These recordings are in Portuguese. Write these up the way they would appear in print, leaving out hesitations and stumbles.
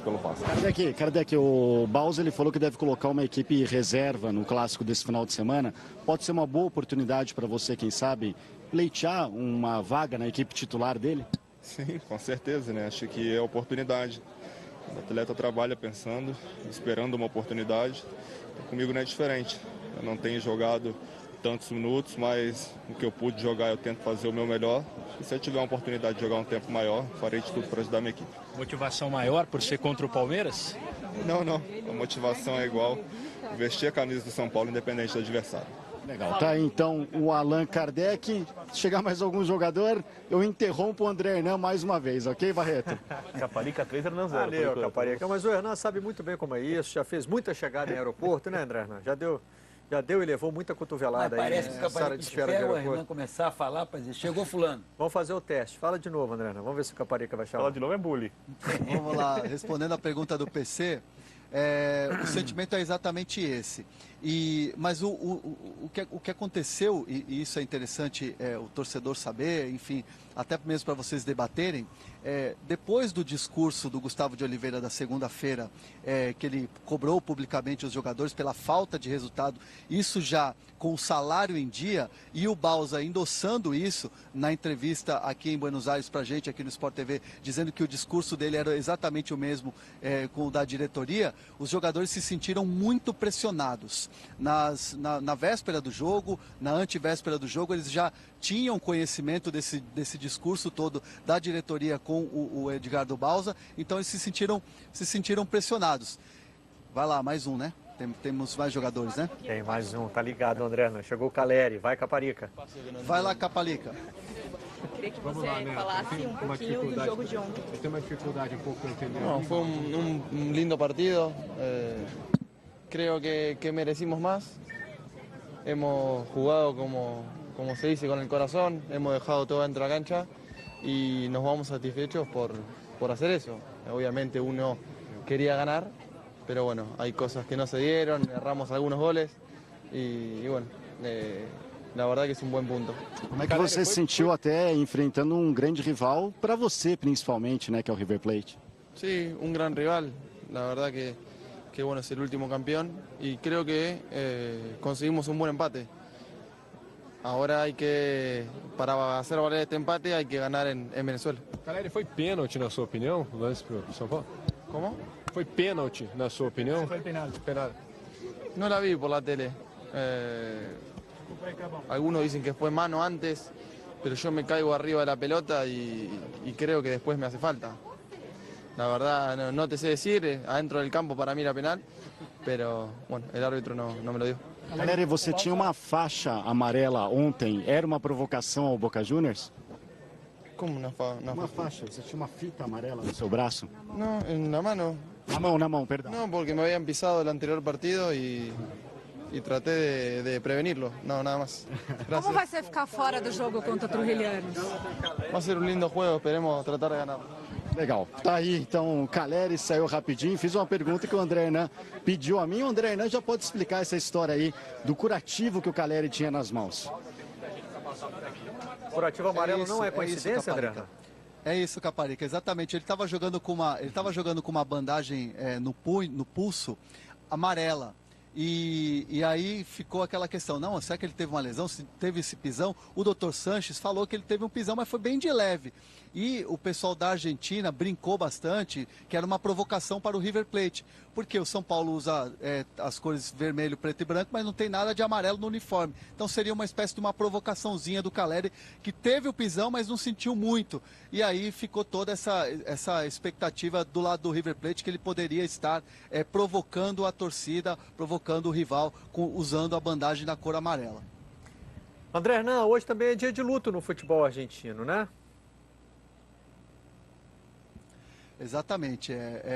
pelo Vasco. Kardec, o Bausa ele falou que deve colocar uma equipe reserva no clássico desse final de semana. Pode ser uma boa oportunidade para você, quem sabe, pleitear uma vaga na equipe titular dele? Sim, com certeza, né? Acho que é oportunidade. O atleta trabalha pensando, esperando uma oportunidade. Comigo não é diferente. Eu não tenho jogado tantos minutos, mas o que eu pude jogar eu tento fazer o meu melhor. E se eu tiver uma oportunidade de jogar um tempo maior, farei de tudo para ajudar a minha equipe. Motivação maior por ser contra o Palmeiras? Não. A motivação é igual. Vestir a camisa do São Paulo independente do adversário. Legal, tá aí então o Allan Kardec. Se chegar mais algum jogador, eu interrompo o André Hernan mais uma vez, ok, Barreto? Caparica 3, Hernan 0. Valeu, Caparica. Mas o Hernan sabe muito bem como é isso, já fez muita chegada em aeroporto, né, André Hernan? Já deu e levou muita cotovelada. Mas parece aí, que né? o Caparica espera o Hernan começar a falar para dizer, chegou fulano. Vamos fazer o teste. Fala de novo, André Hernan. Vamos ver se o Caparica vai chamar. Fala de novo é bullying. Vamos lá, respondendo a pergunta do PC, o sentimento é exatamente esse. Mas o que aconteceu, e isso é interessante o torcedor saber, enfim, até mesmo para vocês debaterem, depois do discurso do Gustavo de Oliveira da segunda-feira, que ele cobrou publicamente os jogadores pela falta de resultado, isso já com o salário em dia, e o Bausa endossando isso na entrevista aqui em Buenos Aires para a gente, aqui no Sport TV, dizendo que o discurso dele era exatamente o mesmo com o da diretoria, os jogadores se sentiram muito pressionados. Na véspera do jogo, na antivéspera do jogo, eles já tinham conhecimento desse discurso todo da diretoria com o Edgardo Bausa, então eles se sentiram pressionados. Vai lá, mais um, né? Temos mais jogadores, né? Tem mais um, tá ligado, André Hernan. Chegou o Caleri, vai, Caparica. Vai lá, Caparica. Queria que você falasse um pouquinho do jogo de ontem. Tem uma dificuldade um pouco entender. No, fue un lindo partido. Creo que merecimos más. Hemos jugado como se dice con el corazón, hemos dejado todo dentro de la cancha y nos vamos satisfechos por hacer eso. Obviamente uno quería ganar, pero bueno, hay cosas que no se dieron, erramos algunos goles y bueno, la verdad que es un buen punto. Como é que você se sentiu até enfrentando um grande rival, para você principalmente, né, que é o River Plate? Sí, un gran rival, la verdad que bueno, es el último campeón y creo que conseguimos un buen empate. Ahora hay que, para hacer valer este empate, hay que ganar en Venezuela. Caleri, foi pênalti na sua opinião, o lance pro São Paulo? ¿Cómo? Foi pênalti na sua opinião? Foi penal. No la vi por la tele. Algunos dicen que fue mano antes, pero yo me caigo arriba de la pelota y creo que después me hace falta. La verdad no te sé decir, adentro del campo para mí era penal, pero bueno, el árbitro no me lo dio. Caleri, você tinha uma faixa amarela ontem, era uma provocação ao Boca Juniors? Como Uma faixa, você tinha uma fita amarela no seu braço? No, en la mano. Na mão, perdão. No, porque me habían pisado el anterior partido y traté de prevenirlo, no, nada más. Gracias. Como vai ser ficar fora do jogo contra o Trujillianos? Va a ser un lindo juego, esperemos tratar de ganar. Legal, tá aí então o Caleri saiu rapidinho, fiz uma pergunta que o André Hernan pediu a mim. O André Hernan já pode explicar essa história aí do curativo que o Caleri tinha nas mãos. Curativo amarelo não é coincidência, André Hernan? É isso, Caparica, exatamente. Ele estava jogando com uma bandagem no pulso amarela. E aí ficou aquela questão, não, será que ele teve uma lesão, se teve esse pisão? O Dr. Sanches falou que ele teve um pisão, mas foi bem de leve. E o pessoal da Argentina brincou bastante, que era uma provocação para o River Plate, porque o São Paulo usa as cores vermelho, preto e branco, mas não tem nada de amarelo no uniforme. Então seria uma espécie de uma provocaçãozinha do Caleri, que teve o pisão, mas não sentiu muito. E aí ficou toda essa expectativa do lado do River Plate, que ele poderia estar provocando a torcida, provocando o rival, usando a bandagem da cor amarela. André Hernan, hoje também é dia de luto no futebol argentino, né? Exatamente.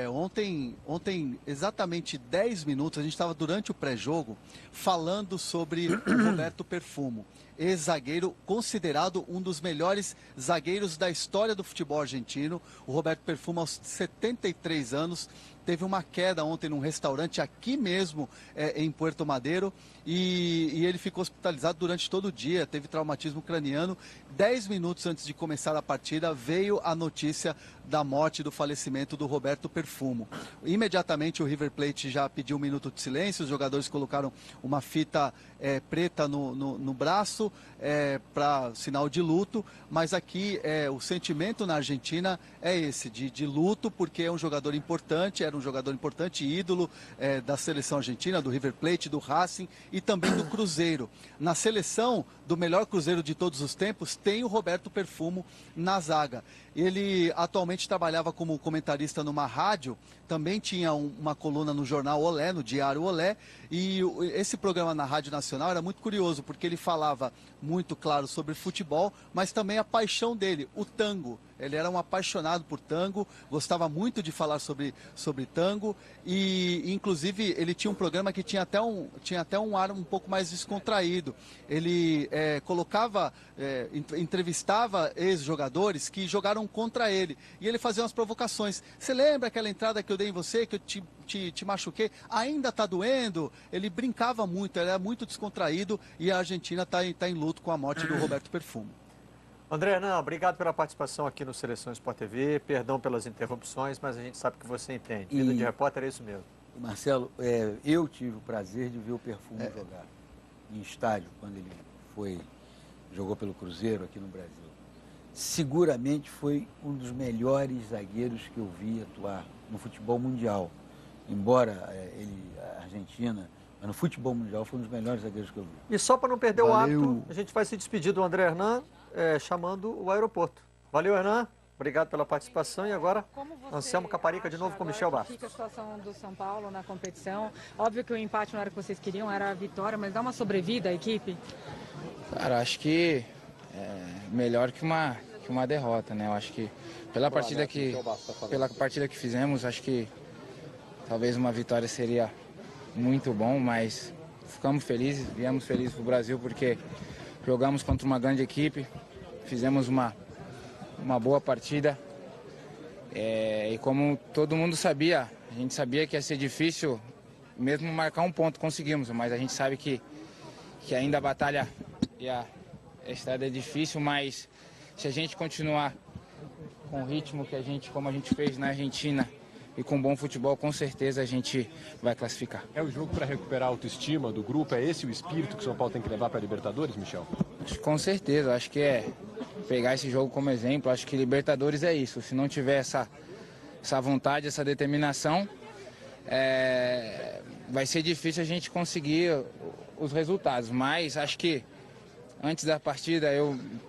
Ontem, exatamente 10 minutos, a gente estava durante o pré-jogo falando sobre o Roberto Perfumo. ex-zagueiro, considerado um dos melhores zagueiros da história do futebol argentino. O Roberto Perfumo, aos 73 anos, teve uma queda ontem num restaurante aqui mesmo em Puerto Madero e ele ficou hospitalizado durante todo o dia, teve traumatismo craniano. 10 minutos antes de começar a partida veio a notícia da morte, do falecimento do Roberto Perfumo. Imediatamente o River Plate já pediu um minuto de silêncio, os jogadores colocaram uma fita preta no braço para sinal de luto, mas aqui o sentimento na Argentina é esse, de luto, porque é um jogador importante, era um jogador importante, ídolo da seleção argentina, do River Plate, do Racing e também do Cruzeiro. Na seleção do melhor Cruzeiro de todos os tempos tem o Roberto Perfumo na zaga. Ele atualmente trabalhava como comentarista numa rádio, também tinha uma coluna no jornal Olé, no Diário Olé, e esse programa na Rádio Nacional era muito curioso, porque ele falava muito claro sobre futebol, mas também a paixão dele, o tango. Ele era um apaixonado por tango, gostava muito de falar sobre tango e inclusive, ele tinha um programa que tinha até um ar um pouco mais descontraído. Ele entrevistava ex-jogadores que jogaram contra ele e ele fazia umas provocações. Você lembra aquela entrada que eu dei em você, que eu te machuquei? Ainda está doendo? Ele brincava muito, ele era muito descontraído e a Argentina está em luto com a morte do Roberto Perfumo. André Hernan, obrigado pela participação aqui no Seleção Sport TV. Perdão pelas interrupções, mas a gente sabe que você entende. Vida de repórter é isso mesmo. Marcelo, eu tive o prazer de ver o Perfumo jogar em estádio, quando ele jogou pelo Cruzeiro aqui no Brasil. Seguramente foi um dos melhores zagueiros que eu vi atuar no futebol mundial. Embora a Argentina, mas no futebol mundial foi um dos melhores zagueiros que eu vi. E só para não perder o hábito, a gente vai se despedir do André Hernan chamando o aeroporto. Valeu, Hernan. Obrigado pela participação. E agora, Anselmo Caparica de novo com Michel Bastos. Fica a situação do São Paulo na competição. Óbvio que o empate não era o que vocês queriam, era a vitória, mas dá uma sobrevida à equipe? Cara, acho que é melhor que uma derrota, né? Eu acho que pela partida que fizemos, acho que talvez uma vitória seria muito bom, mas ficamos felizes, viemos felizes para o Brasil porque jogamos contra uma grande equipe, fizemos uma boa partida e como todo mundo sabia, a gente sabia que ia ser difícil, mesmo marcar um ponto conseguimos, mas a gente sabe que ainda a batalha e a estrada é difícil, mas se a gente continuar com o ritmo como a gente fez na Argentina e com bom futebol, com certeza a gente vai classificar. É o jogo para recuperar a autoestima do grupo? É esse o espírito que o São Paulo tem que levar para a Libertadores, Michel? Com certeza, acho que é pegar esse jogo como exemplo. Acho que Libertadores é isso. Se não tiver essa vontade, essa determinação, vai ser difícil a gente conseguir os resultados. Mas acho que antes da partida,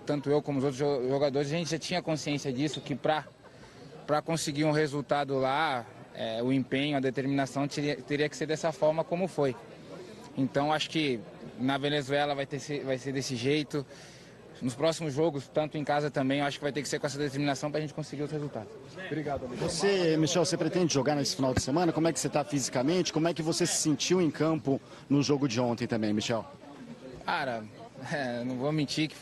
tanto eu como os outros jogadores, a gente já tinha consciência disso, que para conseguir um resultado lá, o empenho, a determinação teria que ser dessa forma como foi. Então acho que na Venezuela vai ser desse jeito. Nos próximos jogos, tanto em casa também, eu acho que vai ter que ser com essa determinação para a gente conseguir os resultados. Obrigado, Michel. Michel, você pretende jogar nesse final de semana? Como é que você está fisicamente? Como é que você se sentiu em campo no jogo de ontem também, Michel? Cara, não vou mentir que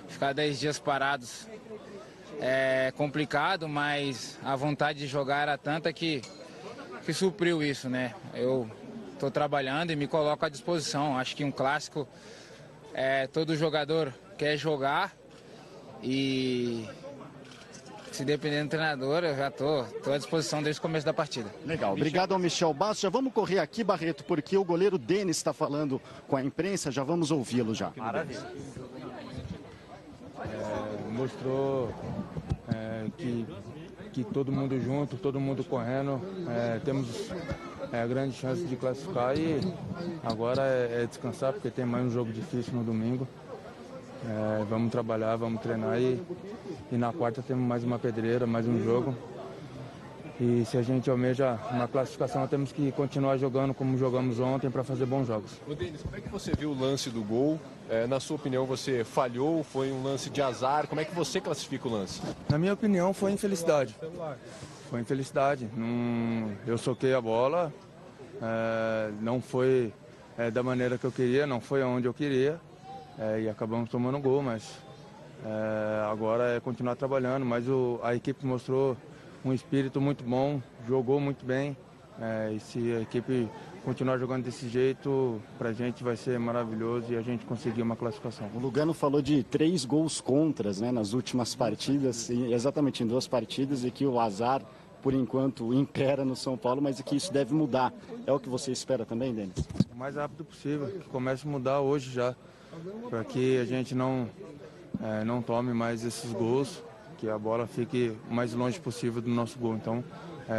ficar 10 dias parados é complicado, mas a vontade de jogar era tanta que supriu isso, né? Eu estou trabalhando e me coloco à disposição. Acho que um clássico, todo jogador quer jogar e se depender do treinador, eu já estou à disposição desde o começo da partida. Legal, obrigado ao Michel Bastos. Já vamos correr aqui, Barreto, porque o goleiro Denis está falando com a imprensa, já vamos ouvi-lo já. Maravilha. Mostrou que todo mundo junto, todo mundo correndo, temos grande chance de classificar e agora é descansar porque tem mais um jogo difícil no domingo. Vamos trabalhar, vamos treinar e na quarta temos mais uma pedreira, mais um jogo. E se a gente almeja uma classificação, temos que continuar jogando como jogamos ontem para fazer bons jogos. Ô Denis, como é que você viu o lance do gol? Na sua opinião, você falhou? Foi um lance de azar? Como é que você classifica o lance? Na minha opinião, foi infelicidade. Foi infelicidade. Eu soquei a bola, não foi da maneira que eu queria, não foi onde eu queria. e acabamos tomando gol, mas agora é continuar trabalhando. Mas a equipe mostrou um espírito muito bom, jogou muito bem, e se a equipe continuar jogando desse jeito, para a gente vai ser maravilhoso e a gente conseguir uma classificação. O Lugano falou de 3 gols contras, né, nas últimas partidas, exatamente em 2 partidas, e que o azar, por enquanto, impera no São Paulo, mas que isso deve mudar. É o que você espera também, Denis? O mais rápido possível, que comece a mudar hoje já, para que a gente não tome mais esses gols, que a bola fique o mais longe possível do nosso gol. Então,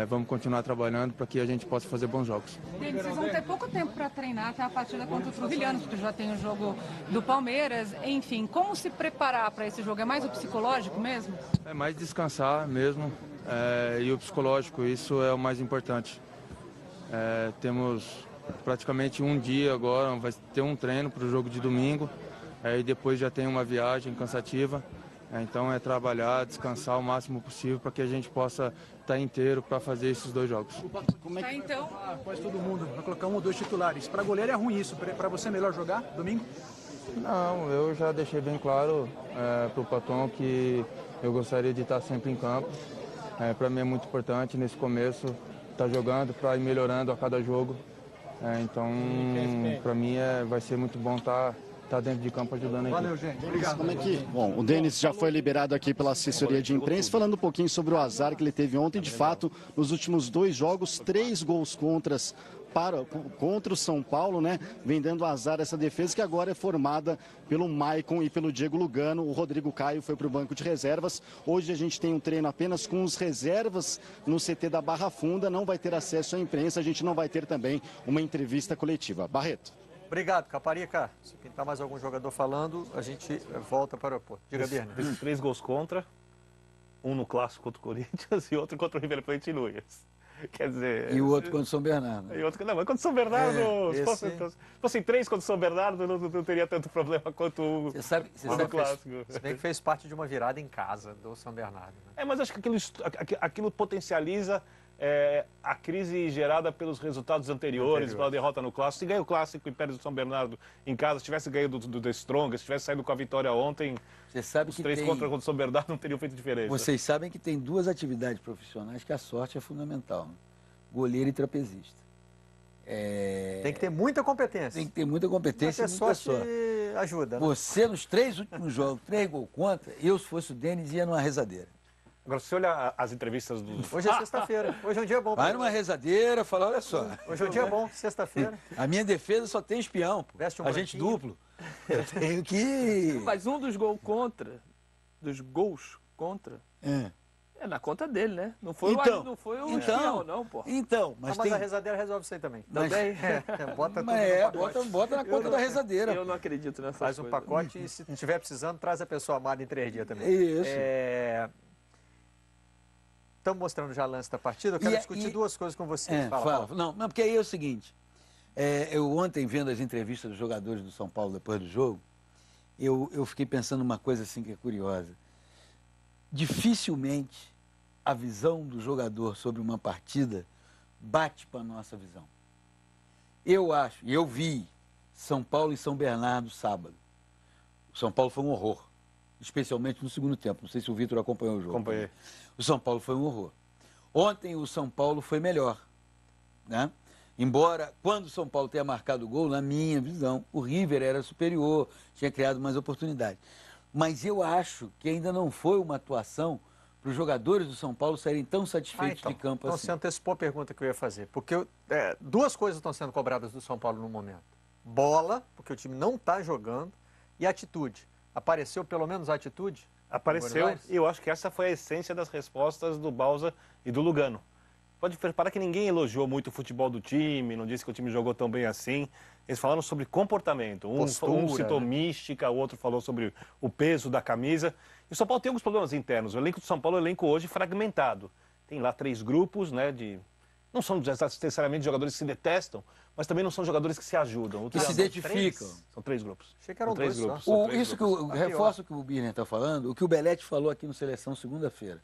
vamos continuar trabalhando para que a gente possa fazer bons jogos. Denis, vocês vão ter pouco tempo para treinar até a partida contra o Truvilhano, porque já tem o jogo do Palmeiras. Enfim, como se preparar para esse jogo? É mais o psicológico mesmo? É mais descansar mesmo, e o psicológico, isso é o mais importante. Temos praticamente um dia agora, vai ter um treino para o jogo de domingo, e depois já tem uma viagem cansativa. Então é trabalhar, descansar o máximo possível para que a gente possa estar inteiro para fazer esses 2 jogos. Como é que então? Quase todo mundo vai colocar 1 ou 2 titulares. Para goleiro é ruim isso. Para você é melhor jogar domingo? Não, eu já deixei bem claro para o Paton que eu gostaria de estar sempre em campo. Para mim é muito importante nesse começo estar jogando para ir melhorando a cada jogo. Então para mim vai ser muito bom estar dentro de campo ajudando a equipe. Valeu, gente. Obrigado. Como é que... Bom, o Denis já foi liberado aqui pela assessoria de imprensa, falando um pouquinho sobre o azar que ele teve ontem. De fato, nos últimos 2 jogos, 3 gols contra o São Paulo, né? Vem dando azar essa defesa que agora é formada pelo Maicon e pelo Diego Lugano. O Rodrigo Caio foi para o banco de reservas. Hoje a gente tem um treino apenas com os reservas no CT da Barra Funda. Não vai ter acesso à imprensa, a gente não vai ter também uma entrevista coletiva. Barreto. Obrigado, Caparica. Se pintar mais algum jogador falando, a gente volta para o aeroporto. Diga, Birne. 3 gols contra, um no clássico contra o Corinthians e outro contra o River Plate em Nunes. Quer dizer... E o outro contra o São Bernardo. E outro, não, mas contra o São Bernardo, se fossem 3 contra o São Bernardo, não teria tanto problema quanto o no clássico. Se bem que fez parte de uma virada em casa do São Bernardo. Né? Mas acho que aquilo potencializa a crise gerada pelos resultados anteriores, pela derrota no clássico. Se ganha o clássico e perde o São Bernardo em casa, se tivesse ganho do The Strongest, se tivesse saído com a vitória ontem, os 3 contra o São Bernardo não teriam feito diferença. Vocês sabem que tem 2 atividades profissionais que a sorte é fundamental, né? Goleiro e trapezista. Tem que ter muita competência. Tem que ter muita competência e muita sorte. Ajuda, né? Você, nos 3 últimos jogos, 3 gols contra, eu, se fosse o Denis, ia numa rezadeira. Agora, se você olhar as entrevistas do... Hoje é sexta-feira. Hoje é um dia bom. Vai numa rezadeira, fala, olha só. Hoje é um dia bom, sexta-feira. A minha defesa só tem espião, pô. Veste um agente duplo. Eu tenho que... Mas um dos gols contra, é na conta dele, né? Não foi o espião, não, pô. Então, mas a rezadeira resolve isso aí também. Também? Bota na conta da rezadeira. Eu não acredito nessa coisa. Faz um pacote e se estiver precisando, traz a pessoa amada em 3 dias também. Isso. Estamos mostrando já o lance da partida. Eu quero discutir 2 coisas com você. Fala. Não, porque aí é o seguinte. Eu ontem, vendo as entrevistas dos jogadores do São Paulo depois do jogo, eu fiquei pensando uma coisa assim que é curiosa. Dificilmente a visão do jogador sobre uma partida bate para a nossa visão. Eu acho, e eu vi São Paulo e São Bernardo sábado. O São Paulo foi um horror, especialmente no segundo tempo. Não sei se o Vitor acompanhou o jogo. Acompanhei. O São Paulo foi um horror. Ontem o São Paulo foi melhor, né? Embora, quando o São Paulo tenha marcado o gol, na minha visão, o River era superior, tinha criado mais oportunidades. Mas eu acho que ainda não foi uma atuação para os jogadores do São Paulo saírem tão satisfeitos de campo assim. Então você antecipou a pergunta que eu ia fazer. Porque 2 coisas estão sendo cobradas do São Paulo no momento. Bola, porque o time não está jogando, e atitude. Apareceu pelo menos a atitude? Apareceu, e eu acho que essa foi a essência das respostas do Bausa e do Lugano. Pode reparar que ninguém elogiou muito o futebol do time, não disse que o time jogou tão bem assim. Eles falaram sobre comportamento. Um citou mística, o outro falou sobre o peso da camisa. E o São Paulo tem alguns problemas internos. O elenco do São Paulo é um elenco hoje fragmentado. Tem lá 3 grupos, né, não são necessariamente jogadores que se detestam, mas também não são jogadores que se ajudam. Que se identificam. São 3 grupos. Achei que eram 2 grupos. Reforço o que o Birner está falando, o que o Belletti falou aqui no Seleção segunda-feira.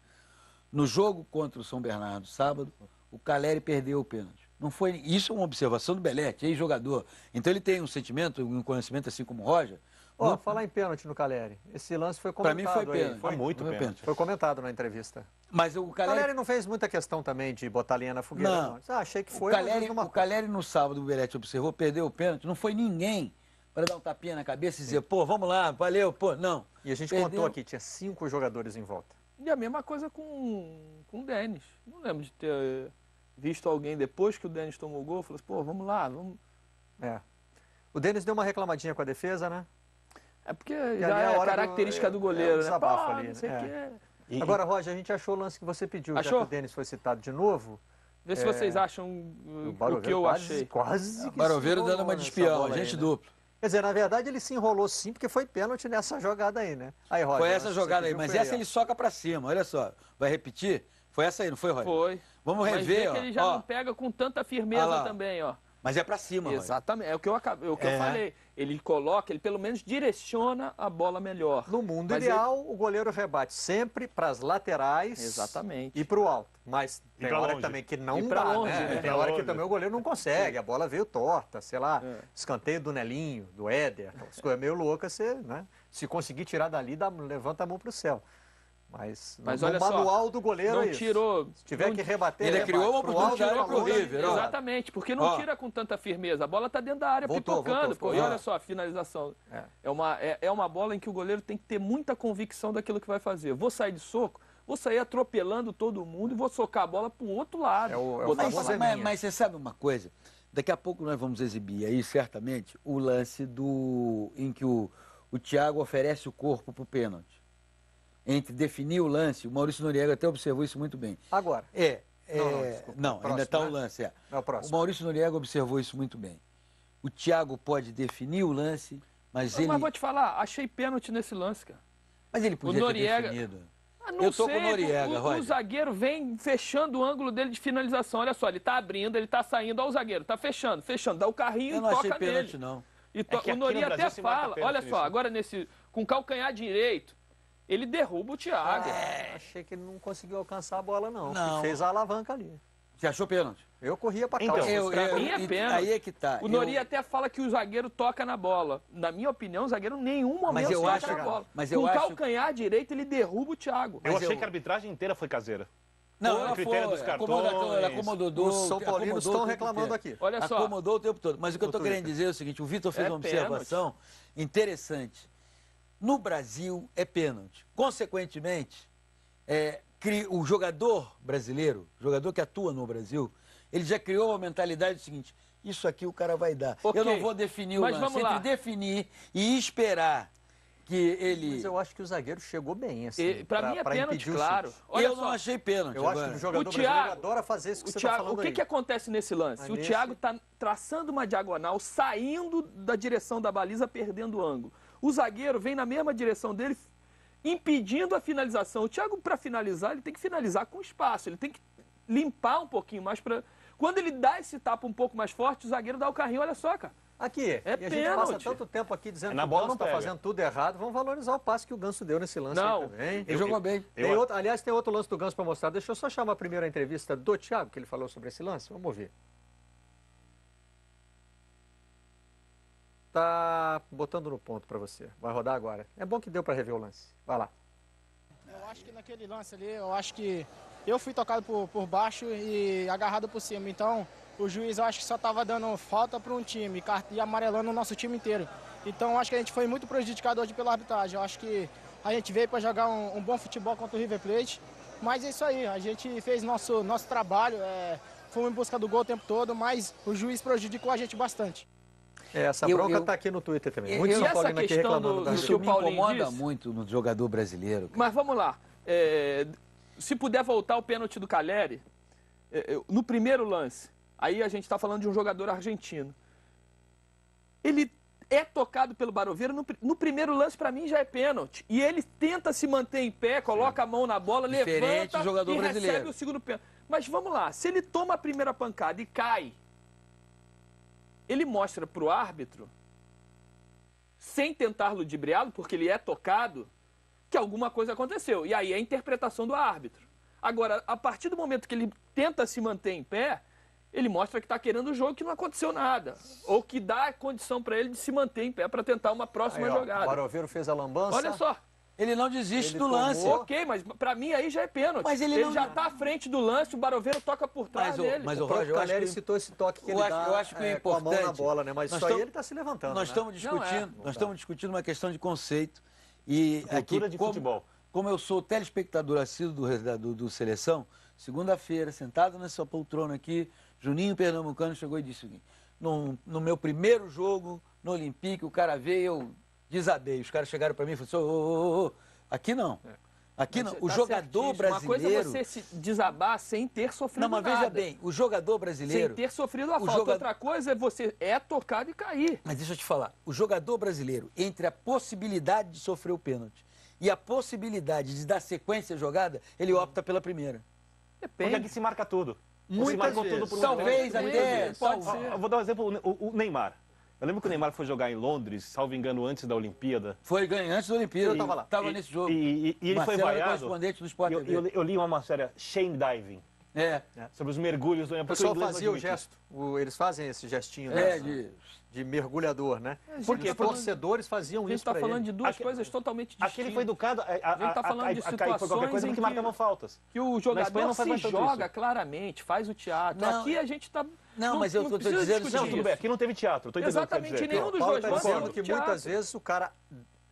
No jogo contra o São Bernardo, sábado, o Caleri perdeu o pênalti. Não foi, isso é uma observação do Belletti, ex-jogador. Então ele tem um sentimento, um conhecimento assim como o Roger, Ó, falar em pênalti no Caleri. Esse lance foi comentado. Para mim foi pênalti. Foi muito pênalti. Foi comentado na entrevista. Mas o Caleri não fez muita questão também de botar lenha na fogueira, não. Achei que foi. O Caleri no sábado, o Belletti observou, perdeu o pênalti. Não foi ninguém para dar um tapinha na cabeça e dizer, pô, vamos lá, valeu, pô, não. E a gente contou aqui, tinha 5 jogadores em volta. E a mesma coisa com o Denis. Não lembro de ter visto alguém depois que o Denis tomou o gol, falou assim, pô, vamos lá, vamos... O Denis deu uma reclamadinha com a defesa, né? É porque já é a característica do goleiro, né? Pô, ali, não sei o quê. Agora, Roger, a gente achou o lance que você pediu, já que o Denis foi citado de novo. Vê se vocês acham o que eu achei. Quase que Baroveiro dando uma de espião, gente duplo. Quer dizer, na verdade ele se enrolou sim, porque foi pênalti nessa jogada aí, né? Aí, Roger, foi essa jogada aí, mas essa ele soca pra cima, olha só. Vai repetir? Foi essa aí, não foi, Roger? Foi. Vamos rever, ó. Mas que ele já não pega com tanta firmeza também, ó. Mas é pra cima, exatamente, é o que eu falei. Ele coloca, ele pelo menos direciona a bola melhor. No mundo ideal, o goleiro rebate sempre para as laterais. Exatamente. E para o alto. Mas tem hora também que não dá, longe, né? Tem hora que também o goleiro não consegue, a bola veio torta, sei lá, escanteio do Nelinho, do Éder, as coisas meio loucas, você, né? Se conseguir tirar dali, levanta a mão para o céu. Mas olha no manual só, do goleiro não é isso. tirou. Se tiver que rebater, ele criou uma oportunidade pro River. Exatamente, porque não tira com tanta firmeza. A bola está dentro da área, pipocando. E olha só, a finalização. É uma bola em que o goleiro tem que ter muita convicção daquilo que vai fazer. Vou sair de soco, vou sair atropelando todo mundo e vou socar a bola para o outro lado. Mas você sabe uma coisa? Daqui a pouco nós vamos exibir aí, certamente, o lance em que o Thiago oferece o corpo para o pênalti. Entre definir o lance, o Maurício Noriega até observou isso muito bem. Agora? Não, ainda está o lance. O Maurício Noriega observou isso muito bem. O Thiago pode definir o lance, mas ele... Mas vou te falar, achei pênalti nesse lance, cara. Mas ele podia ter definido. Eu tô com o Noriega, o zagueiro vem fechando o ângulo dele de finalização. Olha só, ele tá abrindo, ele tá saindo, olha o zagueiro, tá fechando, dá o carrinho e toca nele. Eu não achei pênalti, não. E o Noriega até fala, olha só, agora com calcanhar direito, ele derruba o Thiago. Achei que ele não conseguiu alcançar a bola, não. Fez a alavanca ali. Você achou pênalti? Eu corria pra cá. Então, pra mim é pênalti. Aí é que tá. O Noriega até fala que o zagueiro toca na bola. Na minha opinião, o zagueiro em nenhum momento toca na bola. Com calcanhar direito, ele derruba o Thiago. Eu achei que a arbitragem inteira foi caseira. Não, critério dos cartões. Acomodou. Os São Paulinos estão reclamando aqui. Olha só. Acomodou o tempo todo. Mas o que eu estou querendo dizer é o seguinte, o Vitor fez uma observação interessante. No Brasil é pênalti. Consequentemente, o jogador brasileiro, o jogador que atua no Brasil, ele já criou uma mentalidade do seguinte, isso aqui o cara vai dar. Eu não vou definir o lance. Entre definir e esperar que ele... Mas eu acho que o zagueiro chegou bem, assim. Para mim é pênalti, claro. Eu não achei pênalti. Eu acho que o jogador brasileiro adora fazer isso que você está falando aí. O que acontece nesse lance? O Thiago está traçando uma diagonal, saindo da direção da baliza, perdendo o ângulo. O zagueiro vem na mesma direção dele, impedindo a finalização. O Thiago, para finalizar, ele tem que finalizar com espaço. Ele tem que limpar um pouquinho mais para... Quando ele dá esse tapa um pouco mais forte, o zagueiro dá o carrinho. Olha só, cara. Aqui, é e a gente passa tanto tempo aqui dizendo que o Ganso está fazendo tudo errado. Vamos valorizar o passe que o Ganso deu nesse lance aí também. Ele jogou bem. Aliás, tem outro lance do Ganso para mostrar. Deixa eu só chamar a primeira entrevista do Thiago, que ele falou sobre esse lance. Vamos ouvir. Tá botando no ponto para você. Vai rodar agora. É bom que deu para rever o lance. Vai lá. Eu acho que naquele lance ali, eu fui tocado por baixo e agarrado por cima. Então, o juiz, eu acho que só estava dando falta para um time e amarelando o nosso time inteiro. Então, eu acho que a gente foi muito prejudicado hoje pela arbitragem. Eu acho que a gente veio para jogar um bom futebol contra o River Plate. Mas é isso aí, a gente fez nosso trabalho, fomos em busca do gol o tempo todo, mas o juiz prejudicou a gente bastante. Essa bronca está aqui no Twitter também. Muito São Paulino aqui reclamando. Isso me incomoda muito no jogador brasileiro. Cara. Mas vamos lá. Se puder voltar o pênalti do Caleri, no primeiro lance, aí a gente está falando de um jogador argentino. Ele é tocado pelo Baroveiro, no primeiro lance para mim já é pênalti. E ele tenta se manter em pé, coloca a mão na bola, levanta jogador e brasileiro. Recebe o segundo pênalti. Mas vamos lá, se ele toma a primeira pancada e cai, ele mostra para o árbitro, sem tentar ludibriá-lo, porque ele é tocado, que alguma coisa aconteceu. E aí é a interpretação do árbitro. Agora, a partir do momento que ele tenta se manter em pé, ele mostra que está querendo o jogo, que não aconteceu nada. Ou que dá condição para ele de se manter em pé para tentar uma próxima jogada. O Baroveiro fez a lambança. Olha só. Ele não desiste do lance. Ok, mas pra mim aí já é pênalti. Mas ele já tá à frente do lance, o Baroveiro toca por trás dele. Mas o próprio Caleri citou esse toque que ele dá eu acho que é com a mão importante, na bola, né? Mas isso aí ele tá se levantando, Nós estamos discutindo, nós estamos discutindo uma questão de conceito. E cultura aqui, de futebol. Como eu sou telespectador assíduo do Seleção, segunda-feira, sentado nessa poltrona aqui, Juninho Pernambucano chegou e disse o seguinte: no meu primeiro jogo, no Olympique, o cara veio, eu desabei. Os caras chegaram para mim e falaram assim, aqui não. Aqui não. O jogador brasileiro... Uma coisa é você se desabar sem ter sofrido nada. Não, mas veja bem, o jogador brasileiro... Sem ter sofrido a falta. Outra coisa é você tocado e cair. Mas deixa eu te falar, o jogador brasileiro, entre a possibilidade de sofrer o pênalti e a possibilidade de dar sequência à jogada, ele opta pela primeira. Depende. Porque aqui se marca tudo. Muitas vezes. Talvez até... Pode ser. Eu vou dar um exemplo, o Neymar. Eu lembro que o Neymar foi jogar em Londres, salvo engano, antes da Olimpíada. Foi antes da Olimpíada. Eu estava lá. Estava nesse jogo. E ele foi vaiado. Correspondente do Sport TV. Eu li uma matéria, shame diving. Sobre os mergulhos do O pessoal fazia o gesto. Eles fazem esse gestinho de mergulhador, né? Porque os torcedores faziam isso. A gente está falando de duas coisas totalmente distintas. Aquele foi educado a gente está falando de situações qualquer coisa porque marcavam faltas. Que o jogador se joga claramente, faz o teatro. Aqui a gente está... Não, mas eu estou dizendo... Não, tudo bem, aqui não teve teatro. Exatamente, nenhum dos dois. Está dizendo que muitas vezes o cara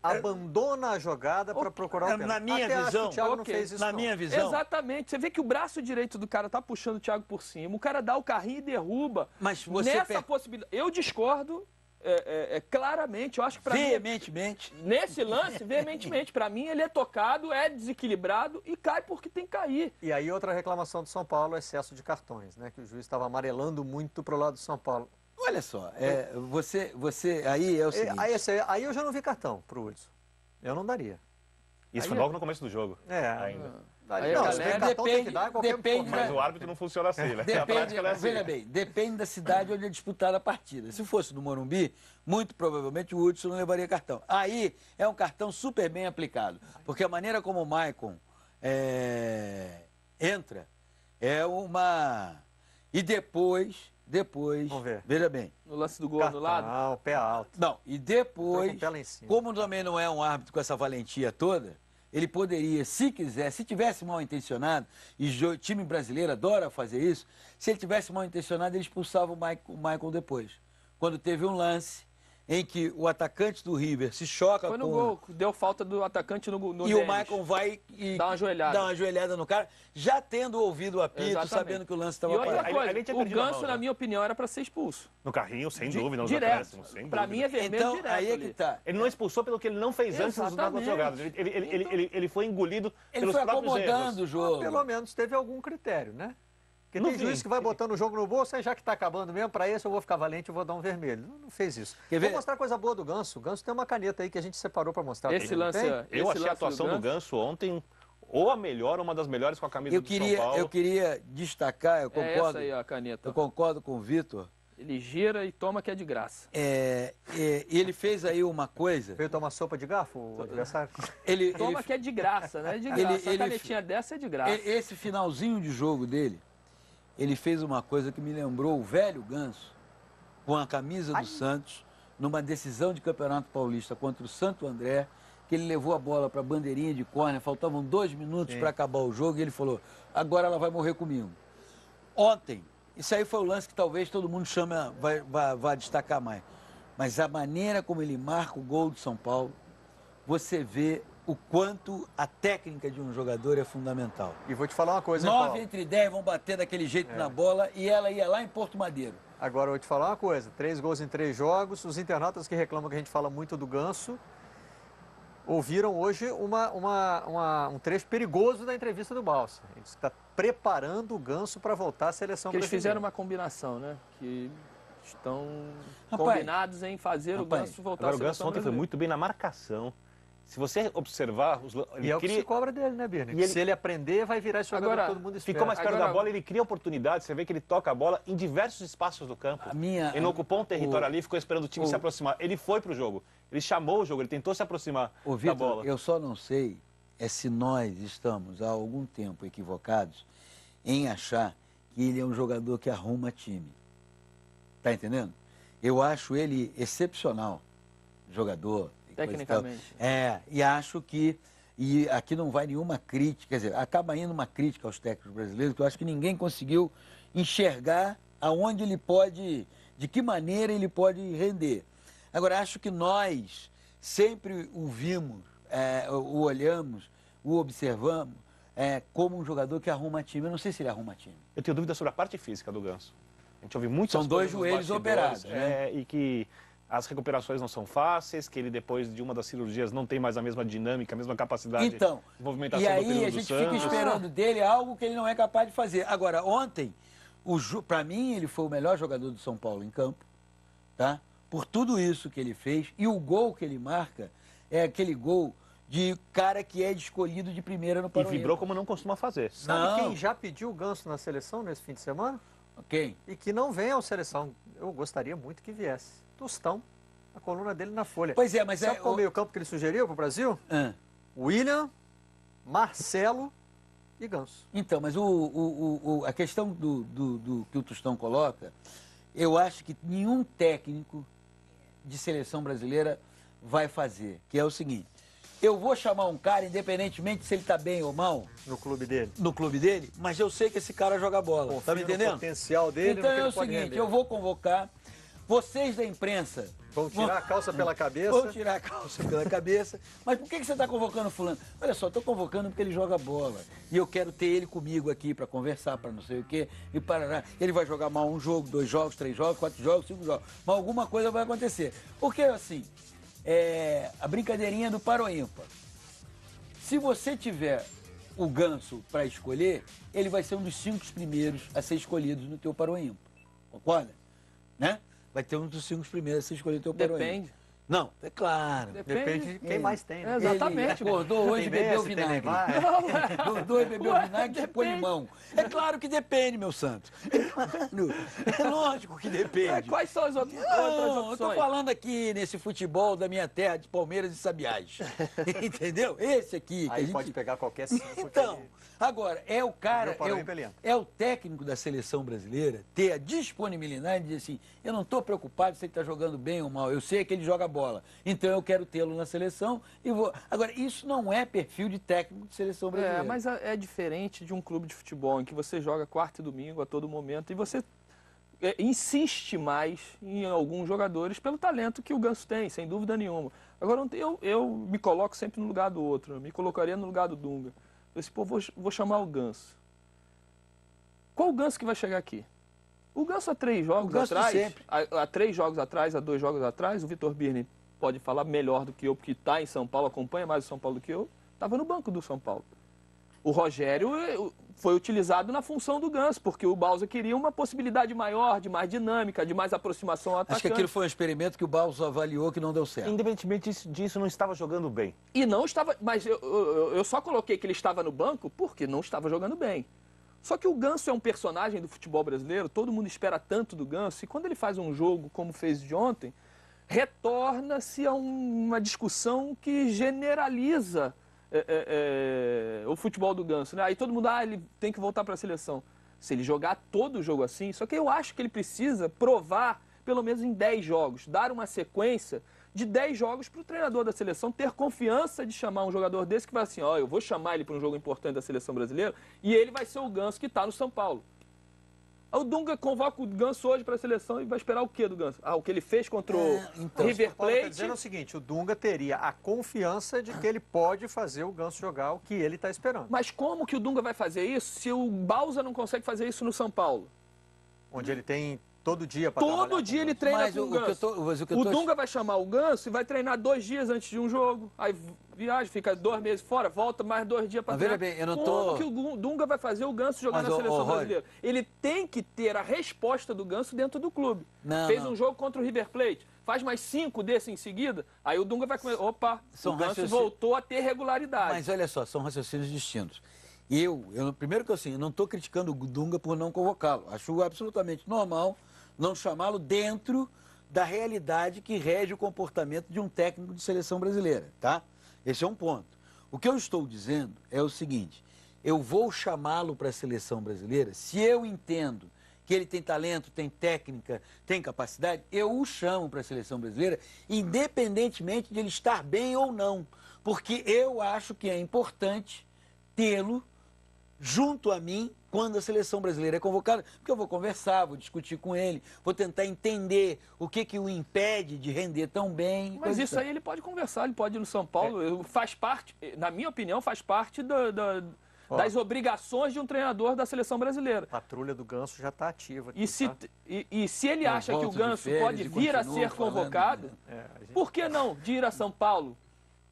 abandona a jogada para procurar o pênalti. Na minha visão, o Thiago não fez isso, minha visão. Exatamente. Você vê que o braço direito do cara tá puxando o Thiago por cima, o cara dá o carrinho e derruba. Mas você nessa possibilidade, eu discordo claramente, eu acho que para mim... Veementemente. Nesse lance, veementemente. Para mim, ele é tocado, é desequilibrado e cai porque tem que cair. E aí outra reclamação do São Paulo, o excesso de cartões, né? Que o juiz estava amarelando muito pro lado do São Paulo. Olha só, você aí é o seguinte... Aí eu já não vi cartão pro Hudson. Eu não daria. Isso foi logo no começo do jogo. Ainda. Depende, mas o árbitro não funciona assim, né? Veja bem, depende da cidade onde é disputada a partida. Se fosse no Morumbi, muito provavelmente o Hudson não levaria cartão. Aí é um cartão super bem aplicado, porque a maneira como o Maicon entra é uma... E depois, vamos ver. Veja bem. No lance do gol anulado? Ah, o pé alto. Não, e depois, como também não é um árbitro com essa valentia toda, ele poderia, se quiser, se tivesse mal intencionado, e o time brasileiro adora fazer isso, se ele tivesse mal intencionado, ele expulsava o Michael depois. Quando teve um lance em que o atacante do River se choca Foi no gol, deu falta do atacante no e o Michael vai e dá uma joelhada no cara, já tendo ouvido o apito, sabendo que o lance estava parado. E outra coisa, o Ganso, na minha opinião, era para ser expulso. No carrinho, sem dúvida, nos direto. Para mim é vermelho então, direto. Aí é que tá. Ele não expulsou pelo que ele não fez antes das jogadas. Ele foi engolido pelos próprios erros. Ele foi acomodando o jogo. Pelo menos teve algum critério, né? Porque tem juiz que vai botando o jogo no bolso, já que está acabando mesmo, para esse eu vou ficar valente e vou dar um vermelho. Não fez isso. Vou mostrar coisa boa do Ganso. O Ganso tem uma caneta aí que a gente separou para mostrar. Esse lance, eu achei a atuação do Ganso ontem ou a melhor, ou uma das melhores com a camisa do São Paulo. Eu queria destacar, eu concordo. Essa aí, a caneta. Eu concordo com o Vitor. Ele gira e toma que é de graça. Ele fez aí uma coisa... Veio tomar sopa de garfo, o adversário? Toma que é de graça, né? É de graça. A canetinha dessa é de graça. Esse finalzinho de jogo dele, ele fez uma coisa que me lembrou o velho Ganso, com a camisa do Santos, numa decisão de Campeonato Paulista contra o Santo André, que ele levou a bola para a bandeirinha de córner, faltavam 2 minutos para acabar o jogo, e ele falou, agora ela vai morrer comigo. Ontem, isso aí foi o lance que talvez todo mundo vai destacar mais, mas a maneira como ele marca o gol do São Paulo, você vê o quanto a técnica de um jogador é fundamental. E vou te falar uma coisa, 9 entre 10 vão bater daquele jeito na bola e ela ia lá em Porto Madeiro. Agora, eu vou te falar uma coisa, 3 gols em 3 jogos, os internautas que reclamam que a gente fala muito do Ganso, ouviram hoje um trecho perigoso da entrevista do Balsa. Ele está preparando o Ganso para voltar à seleção brasileira. Eles fizeram uma combinação, né? Que estão combinados em fazer o Ganso voltar à seleção brasileira. Agora, o Ganso ontem foi muito bem na marcação. Se você observar... E é o que se cobra dele, né, Birne? Se ele aprender, vai virar esse jogador que todo mundo espera. Ficou mais perto da bola, ele cria oportunidades. Você vê que ele toca a bola em diversos espaços do campo. Ele não ocupou um território ali, ficou esperando o time se aproximar. Ele foi pro jogo. Ele chamou o jogo, ele tentou se aproximar da bola. Eu só não sei se nós estamos há algum tempo equivocados em achar que ele é um jogador que arruma time. Tá entendendo? Eu acho ele excepcional, jogador. Tecnicamente. E acho que... E aqui não vai nenhuma crítica, quer dizer, acaba indo uma crítica aos técnicos brasileiros, que eu acho que ninguém conseguiu enxergar aonde ele pode, de que maneira ele pode render. Agora, acho que nós sempre o vimos, o olhamos, o observamos como um jogador que arruma time. Eu não sei se ele arruma time. Eu tenho dúvida sobre a parte física do Ganso. A gente ouve muitas coisas. São dois joelhos operados, né? E que as recuperações não são fáceis, que ele depois de uma das cirurgias não tem mais a mesma dinâmica, a mesma capacidade de movimentação do período do Santos. E aí a gente fica esperando dele algo que ele não é capaz de fazer. Agora, ontem, para mim, ele foi o melhor jogador do São Paulo em campo, tá? Por tudo isso que ele fez. E o gol que ele marca é aquele gol de cara que é escolhido de primeira no Paraná. E vibrou como não costuma fazer. Sabe quem já pediu o Ganso na seleção nesse fim de semana? Quem? E que não vem à seleção. Eu gostaria muito que viesse. Tostão, a coluna dele na Folha. Pois é, mas sabe qual o meio-campo que ele sugeriu para o Brasil? William, Marcelo e Ganso. Então, mas a questão que o Tostão coloca, eu acho que nenhum técnico de seleção brasileira vai fazer, que é o seguinte: eu vou chamar um cara, independentemente se ele está bem ou mal, no clube dele. No clube dele, mas eu sei que esse cara joga bola. Confio tá me entendendo? no potencial dele. Então é o seguinte, eu vou convocar vocês da imprensa. Vão tirar a calça pela cabeça. Vão tirar a calça pela cabeça. Mas por que você está convocando fulano? Olha só, estou convocando porque ele joga bola. E eu quero ter ele comigo aqui para conversar, para não sei o quê. E parará. Ele vai jogar mal 1 jogo, 2 jogos, 3 jogos, 4 jogos, 5 jogos. Mas alguma coisa vai acontecer. Porque assim, a brincadeirinha do par ou ímpar. Se você tiver o Ganso para escolher, ele vai ser um dos 5 primeiros a ser escolhidos no teu par ou ímpar. Concorda? Né? Vai ter um dos 5 primeiros a ser escolhido no teu par ou ímpar. Depende. Não, é claro. Depende de quem mais tem. Né? Exatamente. Ele acordou hoje e bebeu vinagre. Acordou e bebeu vinagre e põe limão. É claro que depende, meu santo. É claro. É lógico que depende. Quais são as outras opções? Eu tô falando aqui nesse futebol da minha terra, de Palmeiras e Sabiás. Entendeu? Esse aqui. Aí pode pegar qualquer 5. Então, agora, é o cara, é o técnico da seleção brasileira ter a disponibilidade de dizer assim, eu não estou preocupado se ele está jogando bem ou mal, eu sei que ele joga bola, então eu quero tê-lo na seleção e vou... Agora, isso não é perfil de técnico de seleção brasileira. Mas é diferente de um clube de futebol em que você joga quarta e domingo a todo momento e você insiste mais em alguns jogadores pelo talento que o Ganso tem, sem dúvida nenhuma. Agora, eu me coloco sempre no lugar do outro, eu me colocaria no lugar do Dunga. Eu disse, pô, vou chamar o Ganso. Qual o Ganso que vai chegar aqui? O Ganso há 3 jogos atrás, há 3 jogos atrás, há 2 jogos atrás, o Vitor Birne pode falar melhor do que eu, porque está em São Paulo, acompanha mais o São Paulo do que eu, estava no banco do São Paulo. O Rogério foi utilizado na função do Ganso, porque o Bausa queria uma possibilidade maior, de mais dinâmica, de mais aproximação ao atacante. Acho que aquilo foi um experimento que o Bausa avaliou que não deu certo. Independentemente disso, não estava jogando bem. E não estava, mas eu só coloquei que ele estava no banco porque não estava jogando bem. Só que o Ganso é um personagem do futebol brasileiro, todo mundo espera tanto do Ganso, e quando ele faz um jogo como fez de ontem, retorna-se a uma discussão que generaliza o futebol do Ganso, né? Aí todo mundo, ele tem que voltar para a seleção. Se ele jogar todo o jogo assim, só que eu acho que ele precisa provar, pelo menos em 10 jogos, dar uma sequência de 10 jogos para o treinador da seleção ter confiança de chamar um jogador desse que vai assim, eu vou chamar ele para um jogo importante da seleção brasileira e ele vai ser o Ganso que está no São Paulo. O Dunga convoca o Ganso hoje para a seleção e vai esperar o quê do Ganso? O que ele fez contra o River Plate? Está dizendo o seguinte, o Dunga teria a confiança de que ele pode fazer o Ganso jogar o que ele está esperando. Mas como que o Dunga vai fazer isso se o Bausa não consegue fazer isso no São Paulo? Onde ele tem todo dia para trabalhar. Todo dia ele treina com o Ganso. O Dunga vai chamar o Ganso e vai treinar 2 dias antes de um jogo. Aí viaja, fica 2 meses fora, volta mais 2 dias para treinar. Veja bem, eu não Como que o Dunga vai fazer o Ganso jogar na seleção brasileira? Ele tem que ter a resposta do Ganso dentro do clube. Fez um jogo contra o River Plate, faz mais 5 desses em seguida, aí o Dunga vai começar, o Ganso voltou a ter regularidade. Mas olha só, são raciocínios distintos. Primeiro que assim, eu não estou criticando o Dunga por não convocá-lo. Acho absolutamente normal não chamá-lo dentro da realidade que rege o comportamento de um técnico de seleção brasileira, tá? Esse é um ponto. O que eu estou dizendo é o seguinte, eu vou chamá-lo para a seleção brasileira, se eu entendo que ele tem talento, tem técnica, tem capacidade, eu o chamo para a seleção brasileira, independentemente de ele estar bem ou não. Porque eu acho que é importante tê-lo junto a mim quando a seleção brasileira é convocada, porque eu vou conversar, vou discutir com ele, vou tentar entender o que o impede de render tão bem. Mas isso aí ele pode conversar, ele pode ir no São Paulo, faz parte, na minha opinião, faz parte das obrigações de um treinador da seleção brasileira. A patrulha do Ganso já está ativa aqui, e se ele acha que o Ganso pode vir a ser convocado, por que não de ir a São Paulo?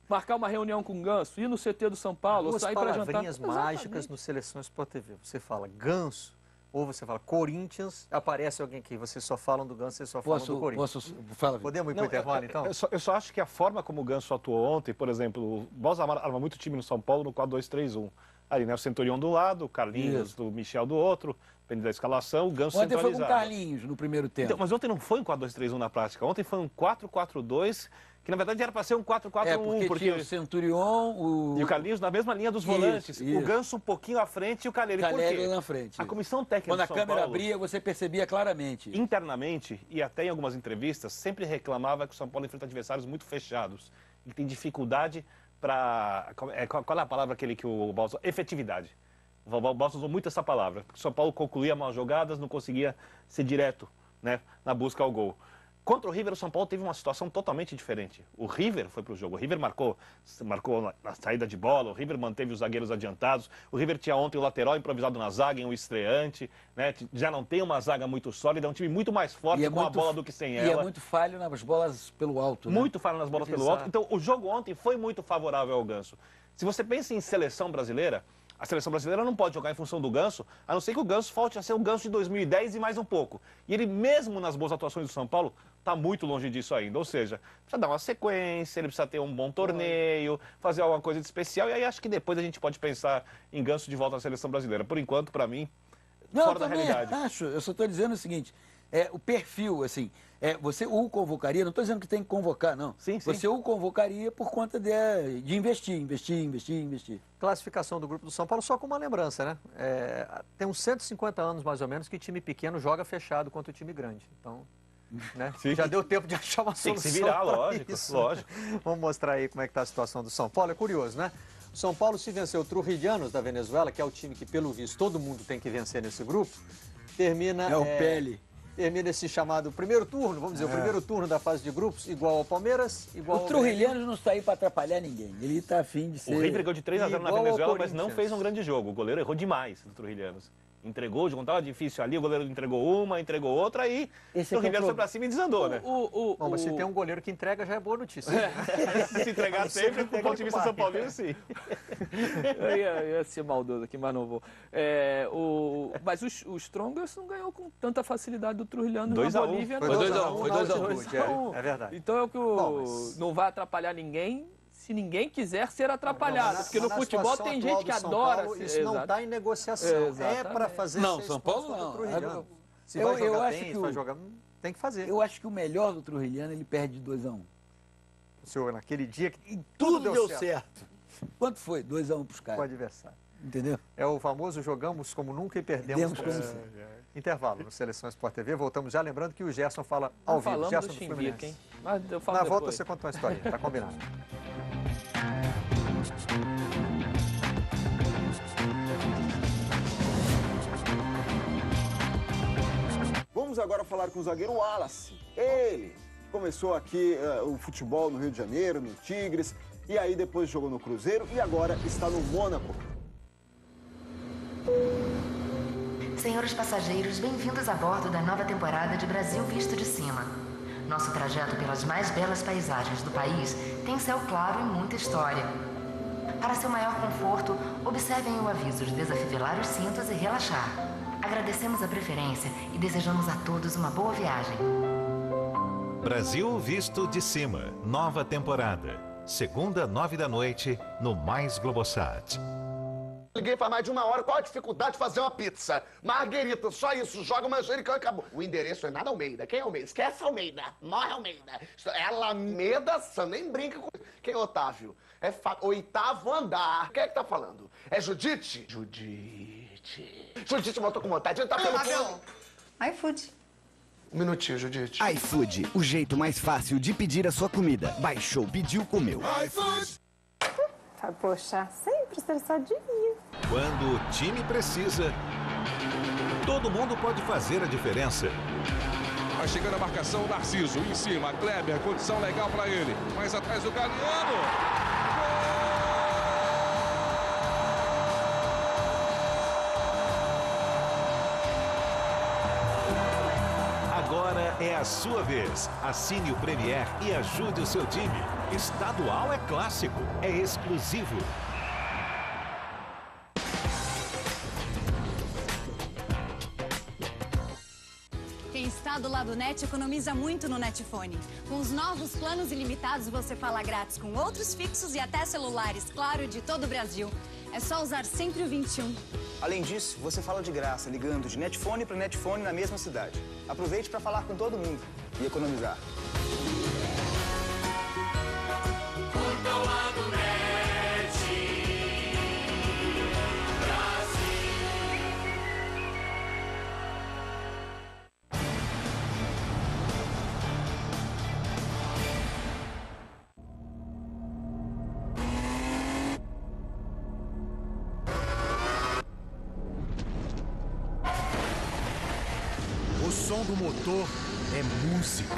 Marcar uma reunião com o Ganso, ir no CT do São Paulo, ou sair para jantar. Palavrinhas mágicas no Seleções Sport TV. Você fala Ganso, ou você fala Corinthians, aparece alguém aqui, vocês só falam do Ganso, vocês só falam do Corinthians. Podemos ir para o intervalo, então? Eu só acho que a forma como o Ganso atuou ontem, por exemplo, o Balsa arma muito time no São Paulo no 4-2-3-1. Ali, né, o Centurião do lado, o Carlinhos, do Michel do outro, depende da escalação, o Ganso centralizado. Ontem foi com o Carlinhos no primeiro tempo. Então, mas ontem não foi um 4-2-3-1 na prática, ontem foi um 4-4-2, que na verdade era para ser um 4-4-1. Porque tinha o Centurion, e o Carlinhos na mesma linha dos volantes. Isso. O Ganso um pouquinho à frente e o Caleri. Por quê? Na frente. A comissão técnica Quando do São a câmera Paulo, abria, você percebia claramente. Internamente, e até em algumas entrevistas, sempre reclamava que o São Paulo enfrenta adversários muito fechados. Ele tem dificuldade para... Qual é a palavra que o Balsa... Efetividade. O Balsa usou muito essa palavra. Porque o São Paulo concluía mal jogadas, não conseguia ser direto, né, na busca ao gol. Contra o River, o São Paulo teve uma situação totalmente diferente. O River foi para o jogo. O River marcou na saída de bola, o River manteve os zagueiros adiantados. O River tinha ontem o lateral improvisado na zaga, em um estreante. Né? Já não tem uma zaga muito sólida, é um time muito mais forte com a bola do que sem ela. E é muito falho nas bolas pelo alto. Né? Muito falho nas bolas pelo alto. Então, o jogo ontem foi muito favorável ao Ganso. Se você pensa em seleção brasileira, a seleção brasileira não pode jogar em função do Ganso, a não ser que o Ganso volte a ser o Ganso de 2010 e mais um pouco. E ele, mesmo nas boas atuações do São Paulo, está muito longe disso ainda. Ou seja, precisa dar uma sequência, ele precisa ter um bom torneio, fazer alguma coisa de especial. E aí acho que depois a gente pode pensar em Ganso de volta à seleção brasileira. Por enquanto, para mim, fora da realidade. Eu só estou dizendo o seguinte, o perfil, assim, você o convocaria, não estou dizendo que tem que convocar, não. Sim. Você o convocaria por conta de investir. Classificação do grupo do São Paulo, só com uma lembrança, né? Tem uns 150 anos, mais ou menos, que time pequeno joga fechado contra o time grande. Então, né? Já deu tempo de achar uma solução. Tem que se virar, lógico. Vamos mostrar aí como é que está a situação do São Paulo. É curioso, né? O São Paulo, se venceu o Trujillianos da Venezuela, que é o time que, pelo visto, todo mundo tem que vencer nesse grupo, termina... É o Pele. Termina esse chamado primeiro turno, vamos dizer, o primeiro turno da fase de grupos, igual ao Palmeiras, igual ao... O Trujillianos não está aí para atrapalhar ninguém, ele está afim de ser... O River ganhou de 3-0 na Venezuela, mas não fez um grande jogo. O goleiro errou demais do Trujillianos. Entregou, o jogo estava difícil ali, o goleiro entregou uma, entregou outra, aí o River foi pra cima e desandou, né? Bom, mas se tem um goleiro que entrega, já é boa notícia. Se entregar sempre, do ponto de vista São Paulino, sim. Eu ia ser maldoso aqui, mas não vou. Mas o Strongest não ganhou com tanta facilidade do Trujillianos na Bolívia. Foi 2-1. É verdade. Então é o que não vai atrapalhar ninguém. Se ninguém quiser ser atrapalhado, porque no futebol tem gente que adora... Paulo, isso não está em negociação, é para fazer... Não, São Paulo não. Se vai jogar bem, se vai jogar... Tem que fazer. Eu acho que o melhor do Trujilliano, ele perde de 2-1. O senhor, naquele dia que tudo deu certo. Quanto foi? 2-1 para os caras. O adversário. Entendeu? É o famoso jogamos como nunca e perdemos como sempre. Intervalo no Seleção Sport TV. Voltamos já, lembrando que o Gerson fala ao vivo. Gerson do Fluminense. Hein? Mas eu falo Na depois. volta você conta uma historinha, tá combinado. Vamos agora falar com o zagueiro Wallace. Ele começou aqui o futebol no Rio de Janeiro, no Tigres, e aí depois jogou no Cruzeiro e agora está no Mônaco. Senhores passageiros, bem-vindos a bordo da nova temporada de Brasil Visto de Cima. Nosso trajeto pelas mais belas paisagens do país tem céu claro e muita história. Para seu maior conforto, observem o aviso de desafivelar os cintos e relaxar. Agradecemos a preferência e desejamos a todos uma boa viagem. Brasil Visto de Cima, nova temporada. Segunda, 9 da noite, no Mais Globosat. Liguei faz mais de 1 hora. Qual a dificuldade de fazer uma pizza? Marguerita, só isso. Joga manjericão e acabou. O endereço é nada Almeida. Quem é Almeida? Esquece Almeida. Morre Almeida. É Alameda San. Nem brinca com... Quem é Otávio? É 8º andar. Quem é que tá falando? É Judite? Judite. Judite voltou com vontade. Ele tá pelo... iFood. Um minutinho, Judite. iFood, o jeito mais fácil de pedir a sua comida. Baixou, pediu, comeu. iFood. Poxa, sempre estressadinho. Quando o time precisa, todo mundo pode fazer a diferença. Vai chegando a marcação, o Narciso, em cima, Kleber, condição legal para ele. Mais atrás do Galeano. Agora é a sua vez. Assine o Premier e ajude o seu time. Estadual é clássico, é exclusivo. Quem está do lado Net economiza muito no Netfone. Com os novos planos ilimitados, você fala grátis com outros fixos e até celulares, claro, de todo o Brasil. É só usar sempre o 21. Além disso, você fala de graça, ligando de Netfone para Netfone na mesma cidade. Aproveite para falar com todo mundo e economizar. Curta o lado Net Brasil. O som do motor é música.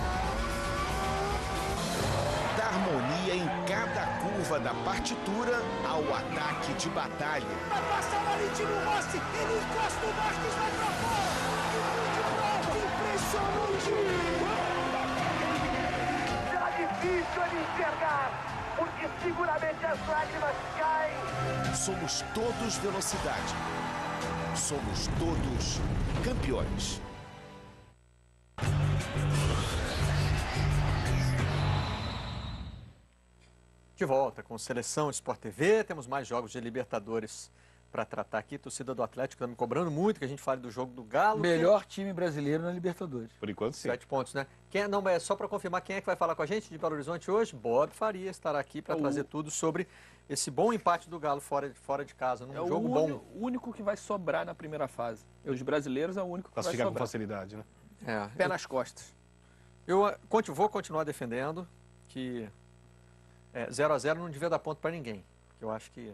Da harmonia em cada curva da partitura ao ataque de batalha. Vai passar o Valentino Rossi, ele encosta o Marques, vai pra fora. Impressionante. Será difícil ele enxergar, porque seguramente as lágrimas caem. Somos todos velocidade. Somos todos campeões. De volta com Seleção Sport TV, temos mais jogos de Libertadores para tratar aqui. Torcida do Atlético está me cobrando muito que a gente fale do jogo do Galo. Melhor time brasileiro na Libertadores. Por enquanto, sim. 7 pontos, né? Não, é só para confirmar quem é que vai falar com a gente de Belo Horizonte hoje. Bob Faria estará aqui para trazer tudo sobre esse bom empate do Galo fora de casa, num jogo bom. O único que vai sobrar na primeira fase. Os brasileiros é o único que vai sobrar. Com facilidade, né? Pé nas costas. Eu vou continuar defendendo que 0-0 não devia dar ponto para ninguém. Eu acho que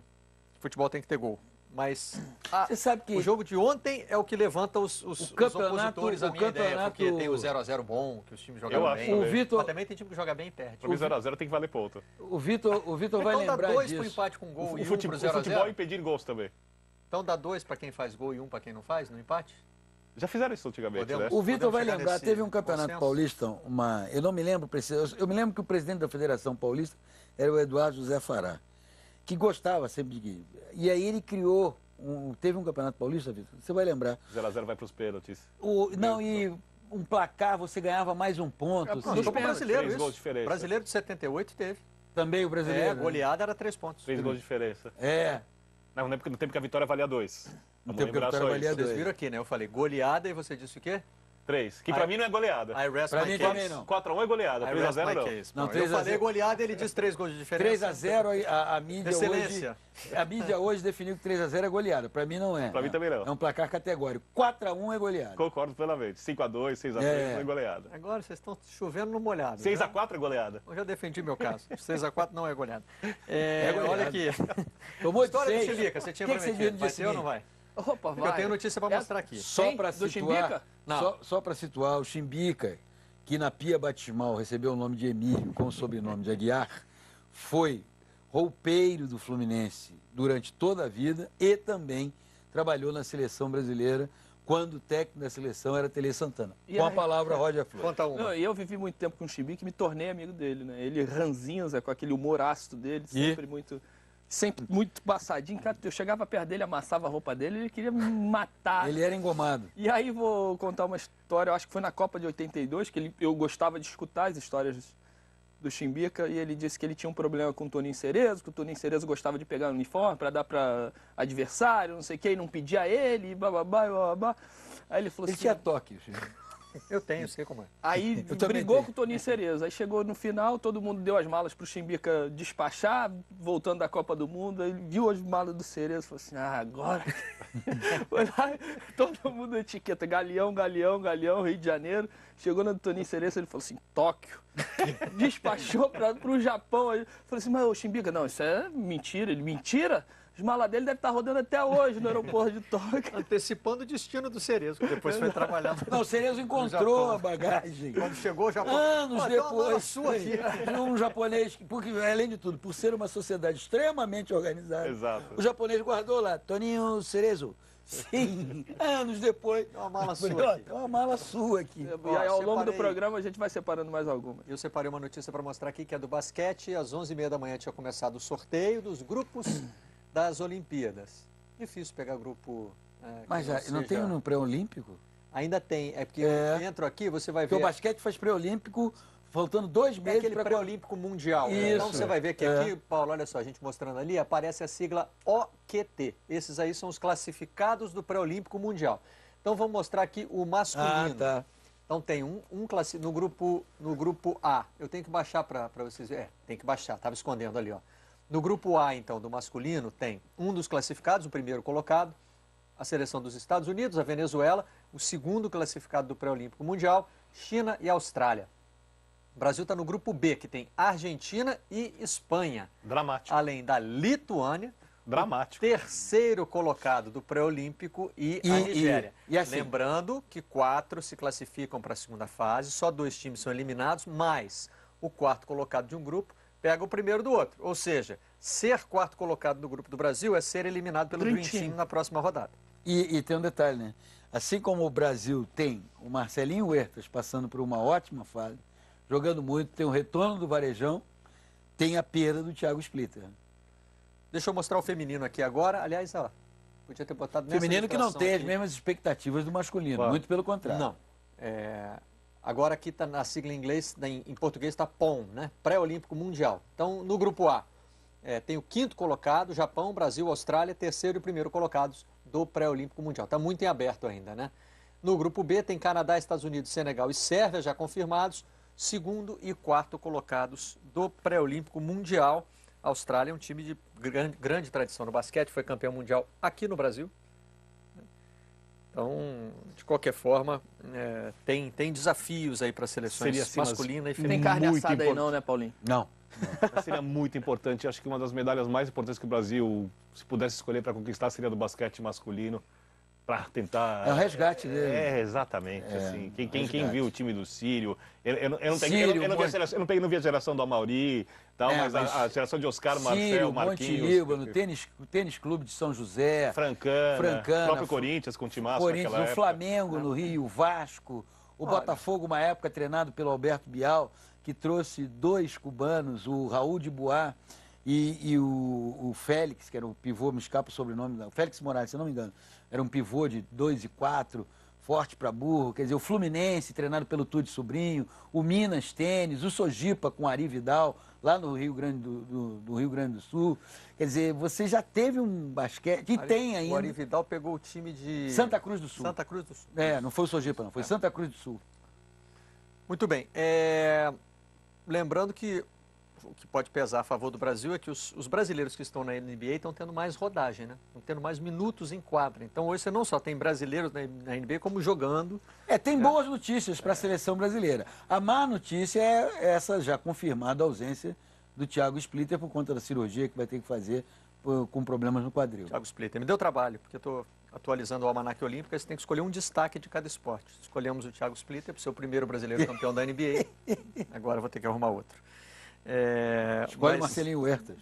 futebol tem que ter gol. Mas você sabe que o jogo de ontem é o que levanta os opositores à minha ideia, porque tem o 0-0 bom, que os times jogam bem. Mas também tem time que joga bem e perde. Para mim 0-0 tem que valer ponto. O Vitor vai lembrar disso. Então dá 2 para o empate com gol e 1 para o 0-0. O futebol é impedir gols também. Então dá 2 para quem faz gol e 1 para quem não faz no empate? Já fizeram isso antigamente, né? O Vitor vai lembrar, teve um campeonato paulista, eu não me lembro, eu me lembro que o presidente da Federação Paulista era o Eduardo José Fará, que gostava sempre de... E aí ele criou, teve um campeonato paulista, Vitor, você vai lembrar. 0-0 vai para os pênaltis. E um placar, você ganhava mais um ponto. Não, como brasileiro, 3 gols de diferença. Brasileiro de 78 teve. Também o brasileiro. Goleada era 3 pontos. 3 gols de diferença. Não, no tempo que a vitória valia 2. No tempo que a vitória valia 2. Vocês viram aqui, né? Eu falei goleada e você disse o quê? 3. Que pra mim não é goleada. Pra mim também não. 4-1 é goleada, 3-0 não. Eu falei goleada e ele disse 3 gols de diferença. 3-0 a mídia Excelência. hoje... A mídia hoje definiu que 3-0 é goleada. Pra mim não é. Pra mim também não. É um placar categórico. 4-1 é goleada. Concordo plenamente. 5-2, 6-3 é goleada. Agora vocês estão chovendo no molhado. 6-4 é goleada. Eu já defendi meu caso. 6-4 não é goleada. Goleada. Olha aqui. Tomou História do Chilica, você tinha prometido. Vai ser ou não vai? Opa, vai. Eu tenho notícia para mostrar aqui. Só para situar, só para situar, o Chimbica, que na pia batismal recebeu o nome de Emílio com o sobrenome de Aguiar, foi roupeiro do Fluminense durante toda a vida e também trabalhou na seleção brasileira quando o técnico da seleção era Tele Santana. Com a palavra, Roger Flores. Conta uma. Eu vivi muito tempo com o Chimbica e me tornei amigo dele, né? Ele ranzinza com aquele humor ácido dele, sempre muito passadinho. Cara, eu chegava perto dele, amassava a roupa dele, ele queria me matar. Ele era engomado. E aí vou contar uma história, eu acho que foi na Copa de 82, que eu gostava de escutar as histórias do Chimbica, e ele disse que ele tinha um problema com o Toninho Cerezo, que o Toninho Cerezo gostava de pegar o uniforme para dar para adversário, não sei o que, e não pedia a ele, bababá. Aí ele falou ele assim... tinha toque, Eu tenho, sei como é. Aí brigou com o Toninho Cerezo. Aí chegou no final, todo mundo deu as malas pro Chimbica despachar, voltando da Copa do Mundo. Aí ele viu as malas do Cerezo e falou assim, agora... Foi lá, todo mundo etiqueta, Galeão, Rio de Janeiro. Chegou no Toninho Cerezo, ele falou assim, Tóquio. Despachou pro Japão. Aí falou assim, mas o Chimbica, não, isso é mentira. Ele, mentira? As malas dele devem estar rodando até hoje no aeroporto de Tóquio. Antecipando o destino do Cerezo, que depois foi trabalhar. Não, o Cerezo encontrou a bagagem. Quando chegou o Japão. Anos depois, um japonês, porque além de tudo, por ser uma sociedade extremamente organizada, o japonês guardou lá, Toninho Cerezo. Sim, anos depois. É uma mala sua aqui. É uma mala sua aqui. E aí, ao longo do programa, a gente vai separando mais algumas. Eu separei uma notícia para mostrar aqui, que é do basquete. Às 11h30 da manhã tinha começado o sorteio dos grupos das Olimpíadas. Difícil pegar grupo... Mas não tem no pré-olímpico? Ainda tem. É porque eu entro aqui, você vai ver... Porque o basquete faz pré-olímpico faltando 2 meses aquele pré-olímpico mundial. Isso. Então você vai ver que aqui, Paulo, olha só, a gente mostrando ali, aparece a sigla OQT. Esses aí são os classificados do pré-olímpico mundial. Então vamos mostrar aqui o masculino. Tá. Então tem no grupo A. Eu tenho que baixar para vocês verem. Tem que baixar, estava escondendo ali, ó. No grupo A, então, do masculino, tem um dos classificados, o primeiro colocado, a seleção dos Estados Unidos, a Venezuela, o segundo classificado do pré-olímpico mundial, China e Austrália. O Brasil está no grupo B, que tem Argentina e Espanha. Dramático. Além da Lituânia, dramático, o terceiro colocado do pré-olímpico e a Nigéria. E assim, lembrando que 4 se classificam para a segunda fase, só 2 times são eliminados, mas o quarto colocado de um grupo pega o primeiro do outro. Ou seja, ser quarto colocado do grupo do Brasil é ser eliminado pelo Dream Team na próxima rodada. E tem um detalhe, né? Assim como o Brasil tem o Marcelinho Huertas passando por uma ótima fase, jogando muito, tem o retorno do Varejão, tem a perda do Thiago Splitter. Deixa eu mostrar o feminino aqui agora. Aliás, ó, podia ter botado nessa feminino que não tem aqui as mesmas expectativas do masculino, muito pelo contrário. Não. Agora aqui está na sigla em inglês, em português está POM, né? Pré-Olímpico Mundial. Então, no grupo A, tem o quinto colocado, Japão, Brasil, Austrália, terceiro e primeiro colocados do Pré-Olímpico Mundial. Está muito em aberto ainda, né? No grupo B tem Canadá, Estados Unidos, Senegal e Sérvia já confirmados. Segundo e quarto colocados do Pré-Olímpico Mundial. A Austrália é um time de grande tradição no basquete, foi campeão mundial aqui no Brasil. Então, de qualquer forma, tem desafios aí para as seleções masculina e feminina. Tem carne assada aí não, né, Paulinho? Não. Seria muito importante. Acho que uma das medalhas mais importantes que o Brasil, se pudesse escolher para conquistar, seria do basquete masculino. Para tentar... É o resgate dele. Exatamente. Assim. Quem viu o time do Sírio... Eu não vi a geração do Amauri, tal, mas a geração de Oscar, Marcel, Marquinhos... Monte Líbano, o Tênis Clube de São José... Francana, o próprio Corinthians com o Timaço naquela época. O Flamengo no Rio, o Vasco, o Botafogo, uma época treinado pelo Alberto Bial, que trouxe 2 cubanos, o Raul de Boá e o Félix, que era o pivô, me escapa o sobrenome, o Félix Moraes, se eu não me engano. Era um pivô de 2 e 4, forte para burro. Quer dizer, o Fluminense, treinado pelo Tude Sobrinho, o Minas Tênis, o Sojipa com o Ari Vidal, lá no Rio Grande do Rio Grande do Sul. Quer dizer, você já teve um basquete, e tem ainda... O Ari Vidal pegou o time de... Santa Cruz do Sul. Santa Cruz do Sul. Não foi o Sojipa, não, foi Santa Cruz do Sul. Muito bem. Lembrando que o que pode pesar a favor do Brasil é que os brasileiros que estão na NBA estão tendo mais rodagem, né? Estão tendo mais minutos em quadra. Então hoje você não só tem brasileiros na NBA, como jogando. Tem boas notícias para a seleção brasileira. A má notícia é essa já confirmada ausência do Thiago Splitter por conta da cirurgia que vai ter que fazer com problemas no quadril. Thiago Splitter, me deu trabalho, porque eu estou atualizando o Almanac Olímpico, você tem que escolher um destaque de cada esporte. Escolhemos o Thiago Splitter para ser o primeiro brasileiro campeão da NBA. Agora eu vou ter que arrumar outro. Escolhe Marcelinho Huertas.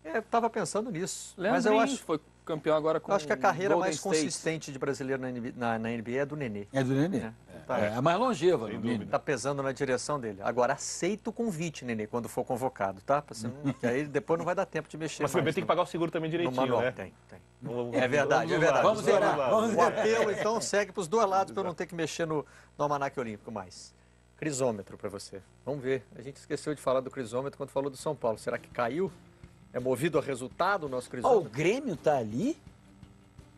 Eu estava pensando nisso. Mas eu acho que foi campeão agora com eu acho que a carreira Golden mais State. consistente de brasileiro na NBA é do Nenê. É do Nenê. É a mais longeva, no mínimo. Está pesando na direção dele. Agora, aceita o convite, Nenê, quando for convocado, tá? Que aí depois não vai dar tempo de mexer. Mas o bebê tem que pagar o seguro também direitinho, né? Tem. É verdade, é verdade. Vamos zerar. O apelo, então, segue para os dois lados para eu não ter que mexer no Almanac Olímpico mais. Crisômetro para você. Vamos ver. A gente esqueceu de falar do crisômetro quando falou do São Paulo. Será que caiu? É movido a resultado o nosso crisômetro? O Grêmio tá ali?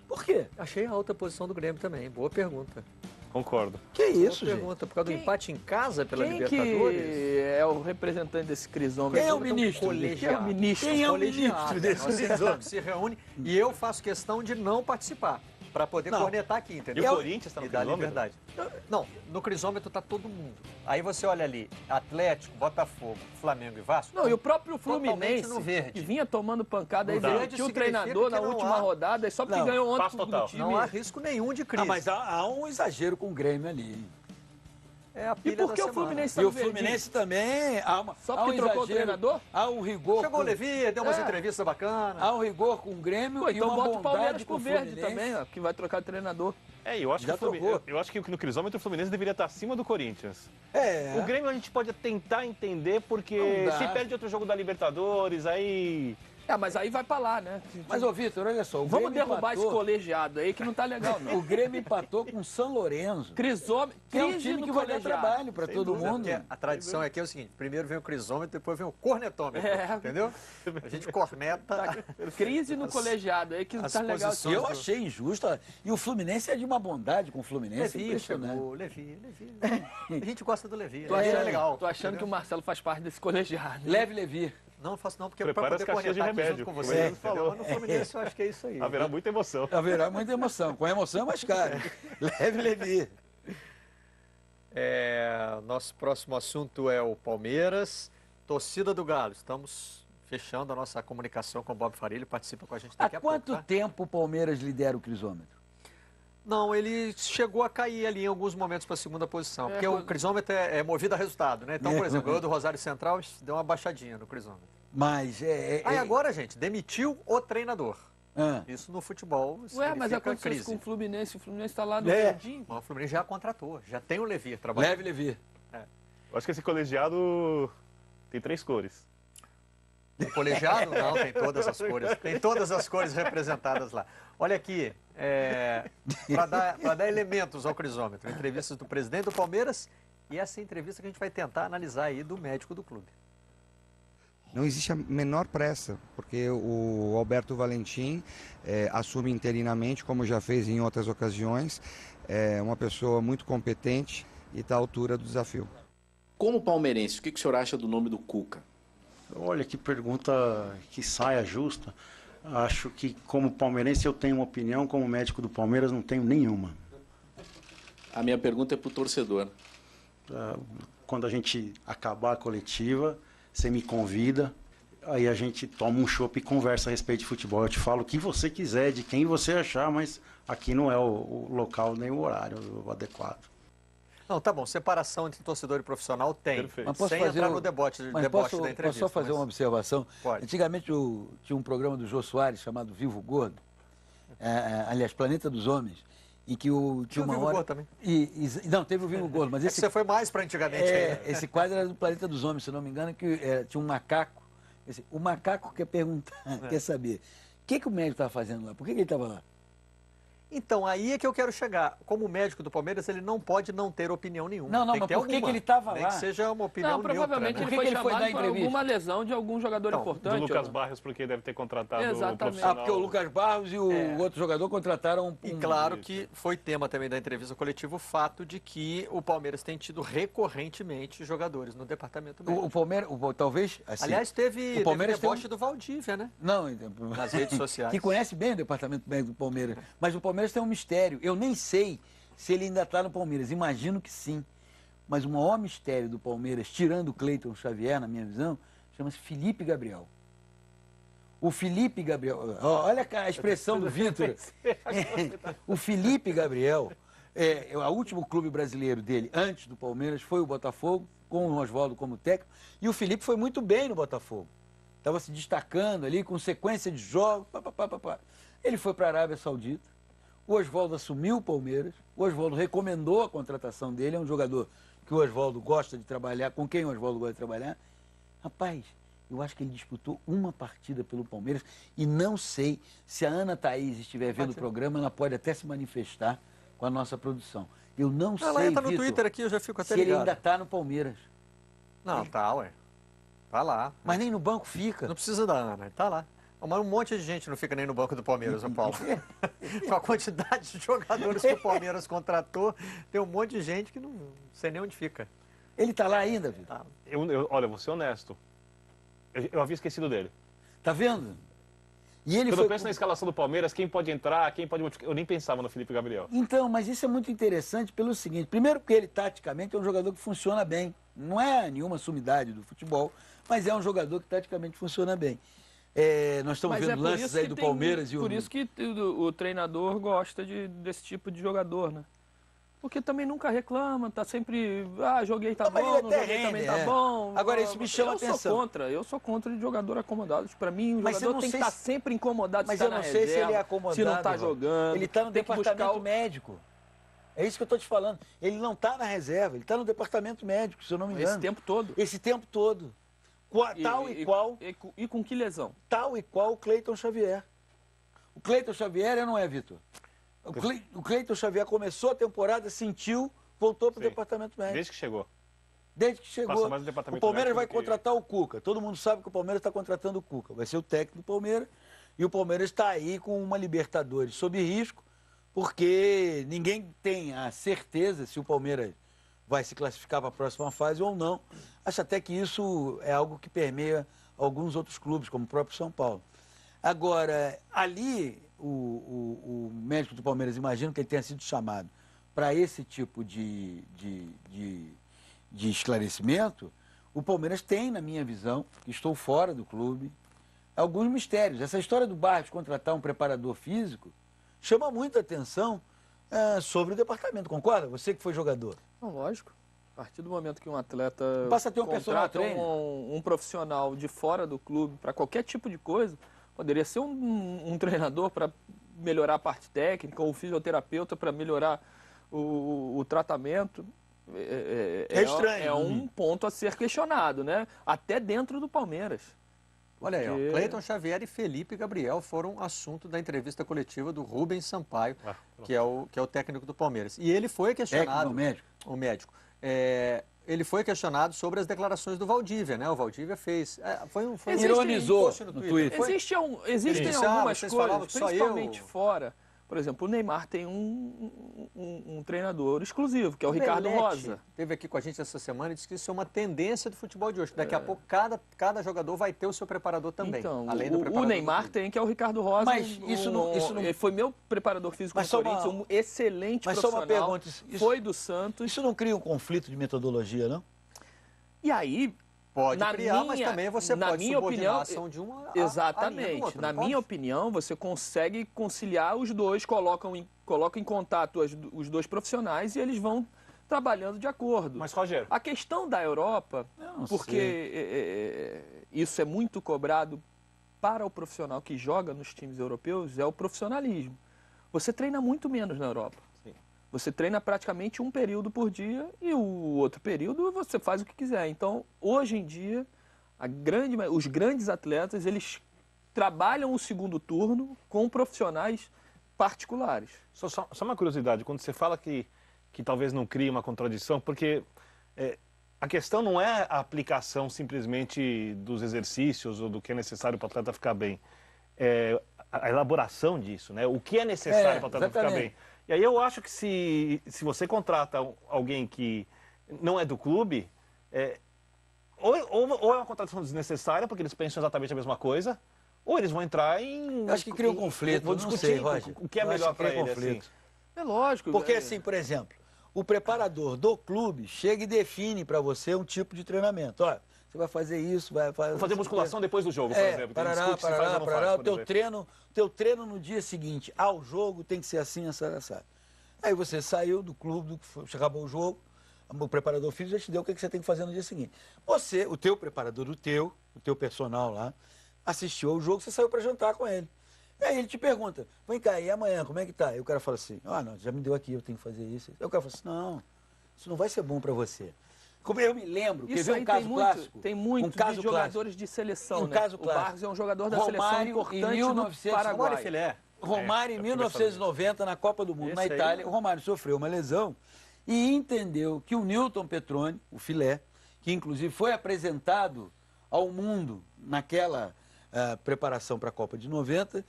Por quê? Achei a alta posição do Grêmio também. Boa pergunta. Concordo. Que isso, Boa pergunta. Por causa do empate em casa pela Quem Libertadores? que é o representante desse crisômetro? Quem é o ministro? Quem é o ministro? Quem é o ministro desse Colegiado se reúne e eu faço questão de não participar. Para poder cornetar aqui, entendeu? E o Corinthians está no crisômetro? Liberdade. Não, no crisômetro está todo mundo. Aí você olha ali, Atlético, Botafogo, Flamengo e Vasco. Não, e o próprio Fluminense, no verde. que vinha tomando pancada, aí verde tinha o treinador na última rodada, e só porque ganhou ontem do time. Não há risco nenhum de crise. Mas há um exagero com o Grêmio ali. É a E pilha por que da o Fluminense E está o Fluminense também Só porque trocou o treinador? Há um rigor. Chegou o Levi, deu umas entrevistas bacanas. Há um rigor com o Grêmio Pô, então e uma bota o Palmeiras bondade com pro o verde Fluminense. também, ó, que vai trocar treinador. Eu acho, eu acho que no crisômetro o Fluminense deveria estar acima do Corinthians. O Grêmio a gente pode tentar entender, porque se perde outro jogo da Libertadores, aí... Mas aí vai pra lá, né? Mas, ô Vitor, olha só. Vamos derrubar esse colegiado aí que não tá legal, não. O Grêmio empatou com o São Lourenço. Crisômetro. Que é um time que vai dar trabalho para todo mundo. A tradição aqui é o seguinte, primeiro vem o crisômetro, depois vem o cornetômetro, entendeu? A gente corneta... Crise no colegiado aí que não tá legal. Eu achei injusta. E o Fluminense é de uma bondade com o Fluminense. Levi chegou, Levi. A gente gosta do Levi. Tô achando, legal. Tô achando que o Marcelo faz parte desse colegiado. Leve Levi. Não faço não, porque prepara para poder as caixinhas de cornetar aqui remédio, junto com você. falou. No Fluminense eu acho que é isso aí. Haverá muita emoção. Haverá muita emoção. Com emoção é mais caro. Leve Levi. Nosso próximo assunto é o Palmeiras. Torcida do Galo. Estamos fechando a nossa comunicação com o Bob Faria. Ele participa com a gente daqui a pouco. Há quanto tempo o Palmeiras lidera o crisômetro? Não, ele chegou a cair ali em alguns momentos para a segunda posição, porque o crisômetro é movido a resultado, né? Então, por exemplo, ganhou do Rosário Central, deu uma baixadinha no crisômetro. Mas Aí agora, gente, demitiu o treinador. Isso no futebol mas aconteceu isso com o Fluminense. O Fluminense está lá no verdinho. O Fluminense já contratou, já tem o Levi trabalhando. Leve Levi. Eu acho que esse colegiado tem 3 cores. O colegiado? Não, tem todas as cores. Tem todas as cores representadas lá. Olha aqui, para dar elementos ao crisômetro, entrevistas do presidente do Palmeiras e essa entrevista que a gente vai tentar analisar aí do médico do clube. Não existe a menor pressa, porque o Alberto Valentim assume interinamente, como já fez em outras ocasiões, é uma pessoa muito competente e está à altura do desafio. Como palmeirense, o que o senhor acha do nome do Cuca? Olha, que pergunta que saia justa. Acho que, como palmeirense, eu tenho uma opinião, como médico do Palmeiras, não tenho nenhuma. A minha pergunta é para o torcedor. Quando a gente acabar a coletiva, você me convida, aí a gente toma um chopp e conversa a respeito de futebol. Eu te falo o que você quiser, de quem você achar, mas aqui não é o local nem o horário adequado. Não, tá bom, separação entre torcedor e profissional tem. Mas posso sem fazer entrar no debote da entrevista. Posso só fazer uma observação? Pode. Antigamente tinha um programa do Jô Soares chamado Vivo Gordo, aliás, Planeta dos Homens, em que tinha uma hora... também. Não, teve o Vivo Gordo, mas esse... Você foi mais para antigamente. Esse quadro era do Planeta dos Homens, se não me engano, que tinha um macaco. O macaco quer perguntar, quer saber, o que o médico estava fazendo lá? Por que ele estava lá? Então, aí é que eu quero chegar. Como médico do Palmeiras, ele não pode não ter opinião nenhuma. Não, mas por que ele estava lá? Nem que seja uma opinião neutra, provavelmente neutra, ele foi chamado por alguma lesão de algum jogador importante. Do Lucas Barros, porque deve ter contratado o profissional. Porque o Lucas Barros e o outro jogador contrataram E claro que foi tema também da entrevista coletiva o fato de que o Palmeiras tem tido recorrentemente jogadores no departamento médico. O Palmeiras, talvez... Assim, aliás, teve deboche do Valdívia, né? Não, nas redes sociais. Que conhece bem o departamento médico do Palmeiras. Mas o Palmeiras tem um mistério. Eu nem sei se ele ainda está no Palmeiras. Imagino que sim. Mas o maior mistério do Palmeiras, tirando o Cleiton Xavier, na minha visão, chama-se Felipe Gabriel. O Felipe Gabriel... Olha a expressão do Vitor. O Felipe Gabriel, o último clube brasileiro dele, antes do Palmeiras, foi o Botafogo, com o Oswaldo como técnico. E o Felipe foi muito bem no Botafogo. Estava se destacando ali, com sequência de jogos. Ele foi para a Arábia Saudita. O Oswaldo assumiu o Palmeiras, o Oswaldo recomendou a contratação dele, é um jogador que o Oswaldo gosta de trabalhar, com quem o Oswaldo gosta de trabalhar. Rapaz, eu acho que ele disputou uma partida pelo Palmeiras e não sei se a Ana Thaís estiver vendo o programa, ela pode até se manifestar com a nossa produção. Eu não sei, Ela entra no Vitor, Twitter aqui, eu já fico até se ligado. ele ainda está no Palmeiras. Não, tá, ué. Tá lá. Mas nem no banco fica. Não precisa da Ana, tá lá. Mas um monte de gente não fica nem no banco do Palmeiras, São Paulo. Com a quantidade de jogadores que o Palmeiras contratou, tem um monte de gente que não sei nem onde fica. Ele tá lá ainda, Vitor? Tá. Olha, vou ser honesto. Eu havia esquecido dele. Tá vendo? E ele Quando eu penso na escalação do Palmeiras, quem pode entrar, quem pode modificar, eu nem pensava no Felipe Gabriel. Então, mas isso é muito interessante pelo seguinte. Primeiro porque ele, taticamente, é um jogador que funciona bem. Não é nenhuma sumidade do futebol, mas é um jogador que, taticamente, funciona bem. Nós estamos vendo lances aí do Palmeiras. Por isso que o treinador gosta desse tipo de jogador, né? Porque também nunca reclama, tá sempre, joguei tá bom, não joguei também tá bom. Agora isso me chama atenção. Eu sou contra de jogador acomodado. Para mim, o jogador tem que estar sempre incomodado. Mas eu não sei se ele é acomodado. Se não tá jogando. Ele tá no departamento médico. É isso que eu tô te falando. Ele não tá na reserva, ele tá no departamento médico, se eu não me engano. Esse tempo todo? Esse tempo todo. E com que lesão? Tal e qual o Cleiton Xavier. O Cleiton Xavier não é, Vitor? O Cleiton Xavier começou a temporada, sentiu, voltou para o departamento médico. Desde que chegou. Desde que chegou. O Palmeiras vai médico contratar o Cuca. Todo mundo sabe que o Palmeiras está contratando o Cuca. Vai ser o técnico do Palmeiras. E o Palmeiras está aí com uma Libertadores sob risco, porque ninguém tem a certeza se o Palmeiras vai se classificar para a próxima fase ou não. Acho até que isso é algo que permeia alguns outros clubes, como o próprio São Paulo. Agora, ali, o médico do Palmeiras, imagino que ele tenha sido chamado para esse tipo de esclarecimento. O Palmeiras tem, na minha visão, estou fora do clube, alguns mistérios. Essa história do Barros contratar um preparador físico chama muita atenção sobre o departamento, concorda? Você que foi jogador. Não, lógico. A partir do momento que um atleta passa a ter um personal contrata um profissional de fora do clube para qualquer tipo de coisa, poderia ser um treinador para melhorar a parte técnica, ou um fisioterapeuta para melhorar o tratamento. É estranho. É um ponto a ser questionado, né? Até dentro do Palmeiras. Olha aí, ó, Cleiton Xavier e Felipe Gabriel foram assunto da entrevista coletiva do Rubens Sampaio, que é o técnico do Palmeiras. E ele foi questionado... O médico. Ele foi questionado sobre as declarações do Valdívia, né? O Valdívia fez... ironizou no Twitter. Existem algumas coisas, principalmente fora. Por exemplo, o Neymar tem um treinador exclusivo, que é o Ricardo Rosa. Esteve aqui com a gente essa semana e disse que isso é uma tendência do futebol de hoje. Daqui a pouco, cada jogador vai ter o seu preparador também. Então, além do preparador o Neymar tem, que é o Ricardo Rosa. Mas isso não... Ele foi meu preparador físico no Corinthians, um excelente profissional. Mas só uma pergunta. Foi do Santos. Isso não cria um conflito de metodologia, não? E aí... Pode criar, mas também você pode subordinar a ação de uma exatamente. outro, na minha opinião, você consegue conciliar os dois, coloca em contato os dois profissionais e eles vão trabalhando de acordo. Mas, Rogério... A questão da Europa, porque isso é muito cobrado para o profissional que joga nos times europeus, é o profissionalismo. Você treina muito menos na Europa. Você treina praticamente um período por dia e o outro período você faz o que quiser. Então, hoje em dia, os grandes atletas, eles trabalham o segundo turno com profissionais particulares. Só uma curiosidade, quando você fala que talvez não crie uma contradição, porque a questão não é a aplicação simplesmente dos exercícios ou do que é necessário para o atleta ficar bem. É a elaboração disso, né? O que é necessário para o atleta ficar bem. E aí eu acho que se você contrata alguém que não é do clube, ou é uma contratação desnecessária, porque eles pensam exatamente a mesma coisa, ou eles vão entrar em... Eu acho que cria um conflito, vou discutir o que é melhor para ele. Assim. É lógico. Porque assim, por exemplo, o preparador do clube chega e define para você um tipo de treinamento. Olha, você vai fazer isso, vai fazer musculação depois do jogo, por exemplo. Teu treino no dia seguinte ao jogo tem que ser assim, assado. Aí você saiu do clube, acabou o jogo, o preparador físico já te deu o que você tem que fazer no dia seguinte. O teu preparador, o teu personal lá, assistiu ao jogo, você saiu para jantar com ele. E aí ele te pergunta, vem cá, e amanhã, como é que tá? E o cara fala assim, não, já me deu aqui, eu tenho que fazer isso. Aí o cara fala assim, não, isso não vai ser bom para você. Como eu me lembro, que isso um caso clássico. Tem muito de jogadores de seleção, né? Caso o Barros é um jogador da seleção importante no Paraguai. Romário, em 1990, na Copa do Mundo, na Itália, o Romário sofreu uma lesão e entendeu que o Newton Petroni, o filé, que inclusive foi apresentado ao mundo naquela preparação para a Copa de 90,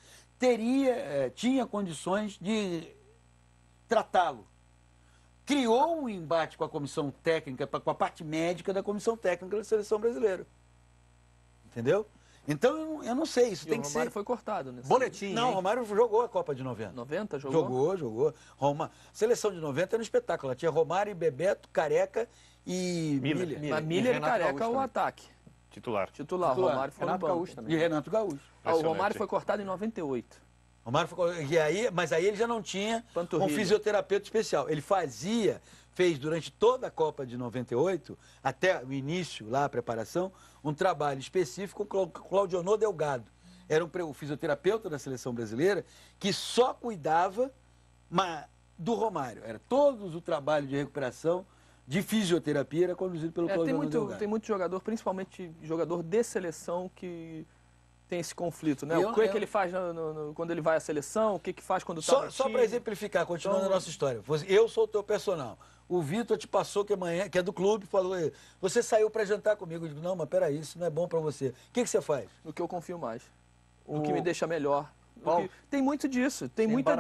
tinha condições de tratá-lo. Criou um embate com a comissão técnica, com a parte médica da comissão técnica da seleção brasileira. Entendeu? Então, eu não sei, isso tem que ser... O Romário foi cortado nesse boletim. Não, o Romário jogou a Copa de 90. 90 jogou? Jogou. Seleção de 90 era um espetáculo. Tinha Romário, Bebeto, Careca e Miller. Mas Miller e Careca o ataque. Titular. Romário foi Renato no banco. Gaúcho também. E Renato Gaúcho. O Romário foi cortado em 98. Mas aí ele já não tinha um fisioterapeuta especial. Ele fez durante toda a Copa de 98, até o início, lá a preparação, um trabalho específico com o Claudionor Delgado. Era o fisioterapeuta da seleção brasileira que só cuidava do Romário. Era todo o trabalho de recuperação, de fisioterapia, era conduzido pelo Claudionor Delgado. Tem muito jogador, principalmente jogador de seleção, que tem esse conflito, né? O que ele faz quando ele vai à seleção, o que faz quando está no time. Só para exemplificar, continuando a nossa história. Eu sou o teu personal. O Vitor te passou que é do clube, falou, você saiu para jantar comigo. Eu digo, não, mas peraí, isso não é bom para você. O que você faz? No que eu confio mais. O que me deixa melhor. Tem muito disso. Tem Você muita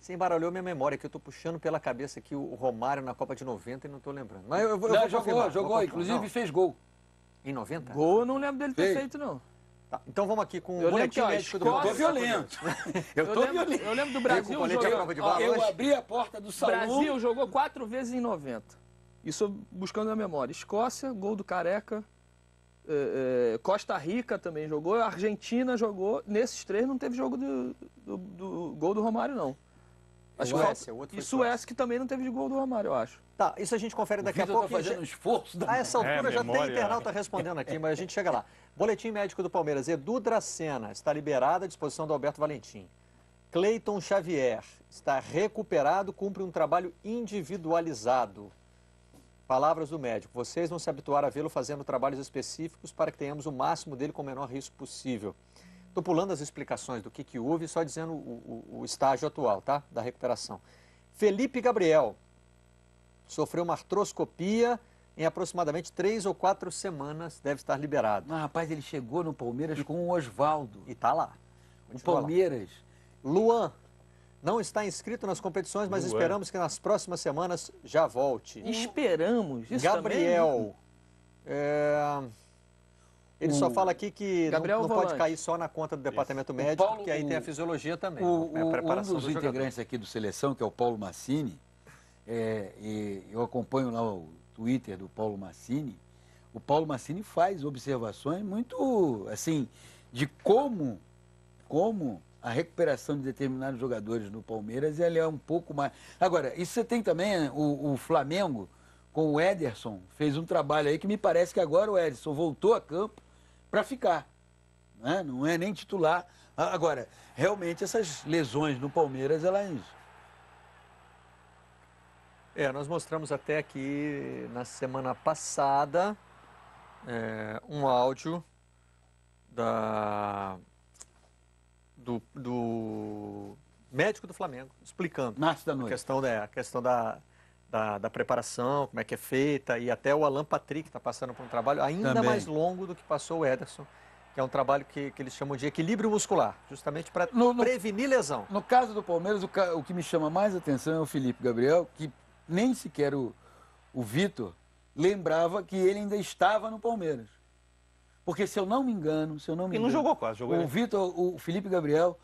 Você embaralhou minha memória, que eu estou puxando pela cabeça aqui o Romário na Copa de 90 e não estou lembrando. Mas eu vou jogou, inclusive fez gol. Em 90? Gol eu não lembro dele ter feito, não. Tá, então vamos aqui com o boletim médico do Brasil. Eu tô violento. Eu lembro do Brasil jogando. Eu abri a porta do salão. O Brasil jogou 4 vezes em 90. Isso buscando na memória. Escócia, gol do Careca. Costa Rica também jogou. A Argentina jogou. Nesses 3 não teve jogo do gol do Romário, não. E Suécia, que também não teve gol do Romário, eu acho. Tá, isso a gente confere daqui a pouco. Tá fazendo um esforço. A essa altura já tem internauta respondendo aqui, mas a gente chega lá. Boletim médico do Palmeiras. Edu Dracena está liberado à disposição do Alberto Valentim. Cleiton Xavier está recuperado, cumpre um trabalho individualizado. Palavras do médico. Vocês vão se habituar a vê-lo fazendo trabalhos específicos para que tenhamos o máximo dele com o menor risco possível. Estou pulando as explicações do que houve, só dizendo o estágio atual, tá? Da recuperação. Felipe Gabriel sofreu uma artroscopia em aproximadamente 3 ou 4 semanas, deve estar liberado. Mas, rapaz, ele chegou no Palmeiras com o Osvaldo. E está lá. O Palmeiras. Luan não está inscrito nas competições, mas esperamos que nas próximas semanas já volte. Esperamos? Isso Gabriel. Ele só fala aqui que não pode cair só na conta do departamento médico, porque aí tem a fisiologia também. A preparação um dos integrantes aqui do Seleção, que é o Paulo Massini, e eu acompanho lá o Twitter do Paulo Massini. O Paulo Massini faz observações muito, assim, de como a recuperação de determinados jogadores no Palmeiras ele é um pouco mais... Agora, isso você tem também o Flamengo, com o Ederson, fez um trabalho aí que me parece que agora o Ederson voltou a campo para ficar, né? Não é nem titular. Agora, realmente essas lesões no Palmeiras, elas... Nós mostramos até aqui na semana passada um áudio do médico do Flamengo explicando a questão da preparação, como é que é feita, e até o Alan Patrick está passando por um trabalho ainda mais longo do que passou o Ederson, que é um trabalho que eles chamam de equilíbrio muscular, justamente para prevenir lesão. No caso do Palmeiras, o que me chama mais atenção é o Felipe Gabriel, que nem sequer o Vitor lembrava que ele ainda estava no Palmeiras. Porque, se eu não me engano... Ele não jogou quase, jogou. O Felipe Gabriel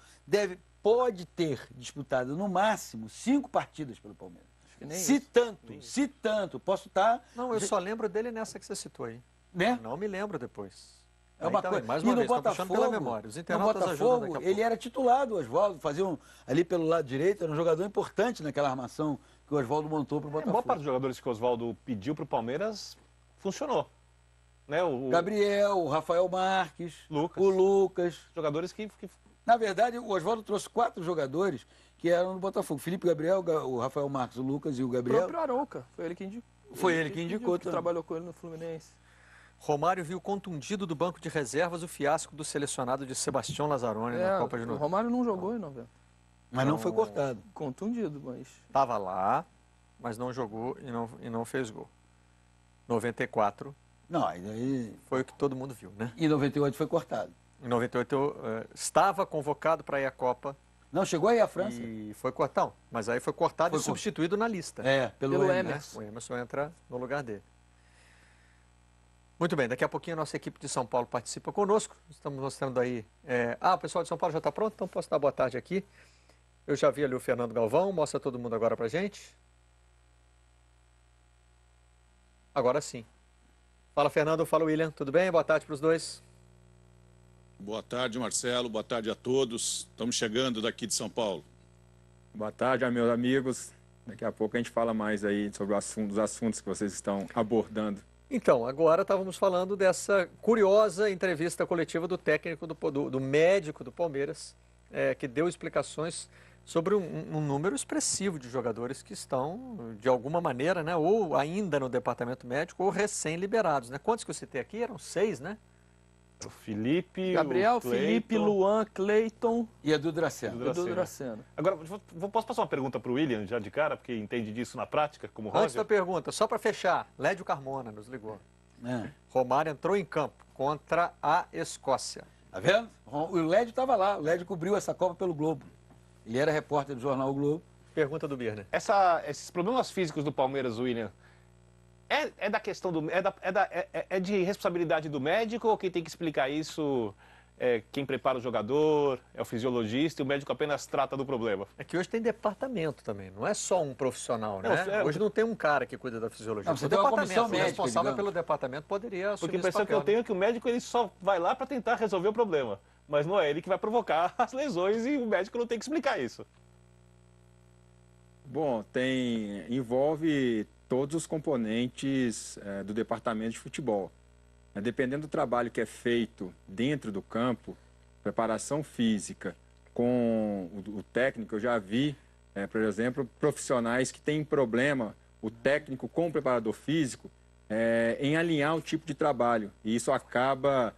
pode ter disputado, no máximo, 5 partidas pelo Palmeiras. Se tanto, posso estar... Não, eu só lembro dele nessa que você citou aí. Né? Não me lembro depois. É uma coisa. Mais uma vez, puxando pela memória. Os internautas ajudam daqui a pouco. Ele era titular do Osvaldo, fazia ali pelo lado direito, era um jogador importante naquela armação que o Osvaldo montou para o Botafogo. Boa parte dos jogadores que o Osvaldo pediu para o Palmeiras funcionou. Né? Gabriel, o Rafael Marques, o Lucas. Jogadores que... Na verdade, o Osvaldo trouxe 4 jogadores que eram no Botafogo. Felipe Gabriel, o Rafael Marques, o Lucas e o Gabriel. O próprio Arouca, foi ele que indicou. Foi ele que indicou. Que trabalhou com ele no Fluminense. Romário viu contundido do banco de reservas o fiasco do selecionado de Sebastião Lazzaroni na Copa de 90. O Romário não jogou em 90. Mas não foi cortado. Contundido, mas... Estava lá, mas não jogou e não fez gol. 94. Não, aí... Foi o que todo mundo viu, né? Em 98 foi cortado. Em 98 estava convocado para ir à Copa. Não, chegou aí à França. E foi cortado. Mas aí foi cortado e substituído na lista. Pelo Emerson. Né? O Emerson entra no lugar dele. Muito bem, daqui a pouquinho a nossa equipe de São Paulo participa conosco. Estamos mostrando aí... o pessoal de São Paulo já está pronto, então posso dar boa tarde aqui. Eu já vi ali o Fernando Galvão, mostra todo mundo agora pra gente. Agora sim. Fala, Fernando, fala, William, tudo bem? Boa tarde para os dois. Boa tarde, Marcelo, boa tarde a todos. Estamos chegando daqui de São Paulo. Boa tarde, meus amigos. Daqui a pouco a gente fala mais aí sobre os assuntos que vocês estão abordando. Então, agora estávamos falando dessa curiosa entrevista coletiva do técnico, do médico do Palmeiras, que deu explicações sobre um número expressivo de jogadores que estão, de alguma maneira, né, ou ainda no departamento médico ou recém-liberados. Né? Quantos que eu citei aqui? Eram 6, né? O Felipe, Gabriel, o Cleiton, Felipe, Luan, Cleiton e Edu Draceno. Agora, posso fazer uma pergunta para o William, já de cara, porque entende disso na prática, como Roger? Antes da pergunta, só para fechar, Lédio Carmona nos ligou. Romário entrou em campo contra a Escócia. Tá vendo? O Lédio estava lá, o Lédio cobriu essa Copa pelo Globo. Ele era repórter do jornal o Globo. Pergunta do Birner. Esses problemas físicos do Palmeiras, William, é da questão do... É de responsabilidade do médico ou quem tem que explicar isso é quem prepara o jogador, é o fisiologista e o médico apenas trata do problema? É que hoje tem departamento também, não é só um profissional, né? Hoje não tem um cara que cuida da fisiologia. Não, você tem uma comissão médica, o responsável pelo departamento poderia assumir. Porque a impressão que eu tenho é que o médico ele só vai lá para tentar resolver o problema. Mas não é ele que vai provocar as lesões e o médico não tem que explicar isso. Bom, envolve todos os componentes do departamento de futebol. Dependendo do trabalho que é feito dentro do campo, preparação física com o técnico, eu já vi, por exemplo, profissionais que têm problema, o técnico com o preparador físico, em alinhar o tipo de trabalho. E isso acaba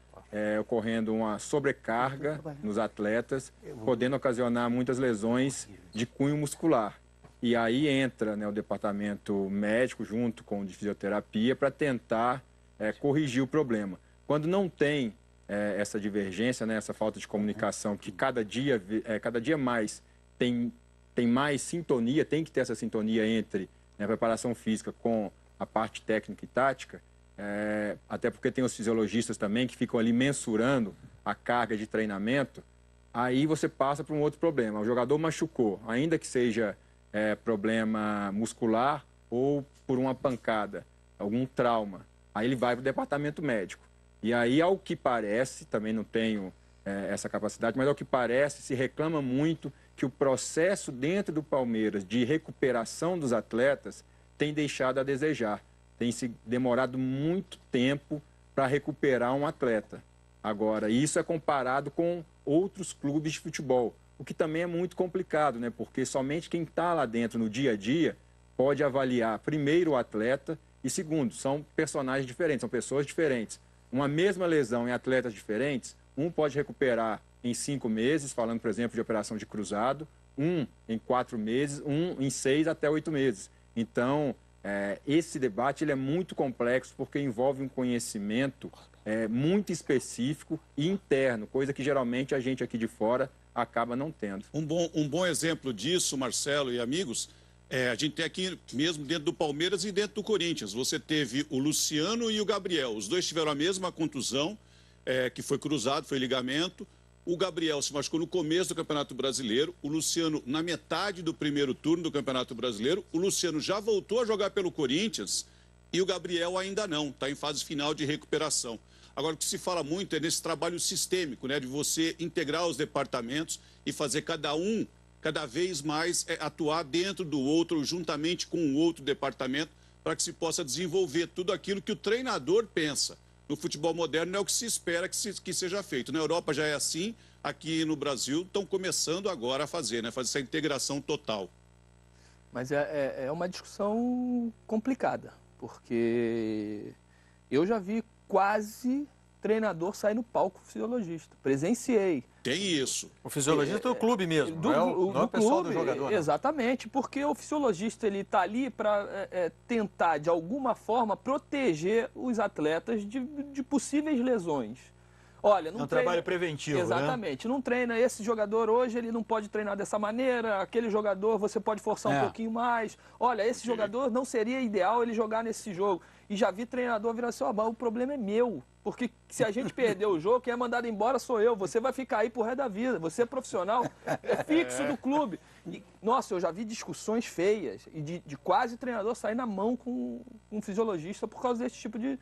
ocorrendo uma sobrecarga nos atletas, podendo ocasionar muitas lesões de cunho muscular. E aí entra, né, o departamento médico junto com o de fisioterapia para tentar corrigir o problema. Quando não tem essa divergência, né, essa falta de comunicação, que cada dia mais tem mais sintonia, tem que ter essa sintonia entre a preparação física com a parte técnica e tática, até porque tem os fisiologistas também que ficam ali mensurando a carga de treinamento, aí você passa para um outro problema. O jogador machucou, ainda que seja problema muscular ou por uma pancada, algum trauma. Aí ele vai para o departamento médico. E aí, ao que parece, também não tenho essa capacidade, mas ao que parece, se reclama muito que o processo dentro do Palmeiras de recuperação dos atletas tem deixado a desejar. Tem se demorado muito tempo para recuperar um atleta. Agora, isso é comparado com outros clubes de futebol, o que também é muito complicado, né? Porque somente quem está lá dentro no dia a dia pode avaliar, primeiro, o atleta e, segundo, são personagens diferentes, são pessoas diferentes. Uma mesma lesão em atletas diferentes, um pode recuperar em 5 meses, falando, por exemplo, de operação de cruzado, um em 4 meses, um em 6 até 8 meses. Então, esse debate ele é muito complexo porque envolve um conhecimento muito específico e interno, coisa que geralmente a gente aqui de fora acaba não tendo. Um bom exemplo disso, Marcelo e amigos, a gente tem aqui mesmo dentro do Palmeiras e dentro do Corinthians. Você teve o Luciano e o Gabriel. Os dois tiveram a mesma contusão, que foi cruzado, foi ligamento. O Gabriel se machucou no começo do Campeonato Brasileiro, o Luciano na metade do primeiro turno do Campeonato Brasileiro. O Luciano já voltou a jogar pelo Corinthians e o Gabriel ainda não, está em fase final de recuperação. Agora, o que se fala muito é nesse trabalho sistêmico, né, de você integrar os departamentos e fazer cada vez mais atuar dentro do outro, juntamente com o outro departamento, para que se possa desenvolver tudo aquilo que o treinador pensa. No futebol moderno é o que se espera que seja feito. Na Europa já é assim, aqui no Brasil estão começando agora a fazer, né, fazer essa integração total. Mas é uma discussão complicada, porque eu já vi quase treinador sair no palco fisiologista. Presenciei. Tem isso. O fisiologista do clube mesmo, não é o pessoal do jogador. Exatamente, porque o fisiologista ele está ali para tentar, de alguma forma, proteger os atletas de possíveis lesões. Olha, não é um trabalho preventivo, exatamente, não treina. Esse jogador hoje ele não pode treinar dessa maneira, aquele jogador você pode forçar um pouquinho mais. Olha, esse jogador não seria ideal ele jogar nesse jogo. E já vi treinador virar assim, o problema é meu. Porque se a gente perder o jogo, quem é mandado embora sou eu. Você vai ficar aí pro resto da vida. Você é profissional, é fixo do clube. E, nossa, eu já vi discussões feias e de quase treinador sair na mão com um fisiologista por causa desse tipo de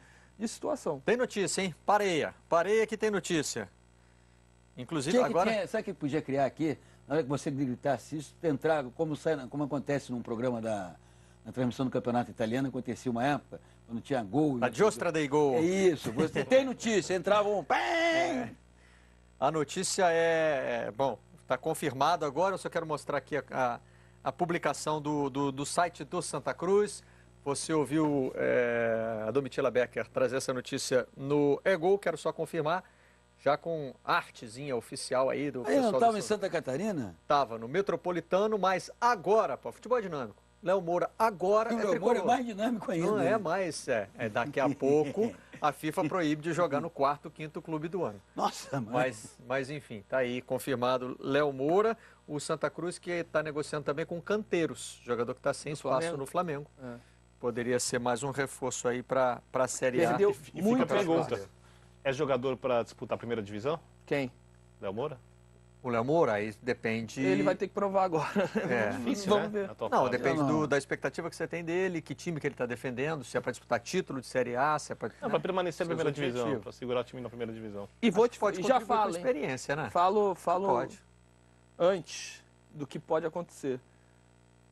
situação. Tem notícia, hein? Pareia que tem notícia. Inclusive agora... Sabe o que podia criar aqui? Na hora que você gritasse isso, entrar, como acontece num programa na transmissão do campeonato italiano, acontecia uma época, quando tinha gol... A Giostra dei gol. É isso, você tem notícia, entrava um... A notícia bom, está confirmado agora, eu só quero mostrar aqui a publicação do site do Santa Cruz. Você ouviu a Domitila Becker trazer essa notícia no Gol, quero só confirmar, já com artezinha oficial aí do pessoal. Não estava em Santa Catarina? Estava no Metropolitano, mas agora, futebol dinâmico. Léo Moura agora o Léo Moura é mais dinâmico ainda. Não é mais, daqui a pouco a FIFA proíbe de jogar no 4º, 5º clube do ano. Nossa, mas enfim, tá aí confirmado Léo Moura, o Santa Cruz que está negociando também com Canteiros, jogador que está sem espaço no Flamengo. Poderia ser mais um reforço aí para a Série A. E fica a pergunta, é jogador para disputar a primeira divisão? Quem? Léo Moura? O Léo Moura, aí depende... Ele vai ter que provar agora. Difícil, vamos ver. Não, depende da expectativa que você tem dele, que time que ele está defendendo, se é para disputar título de Série A, se é para... Não, para permanecer na primeira divisão, para segurar o time na primeira divisão. E já falo, experiência, né? Falo antes do que pode acontecer.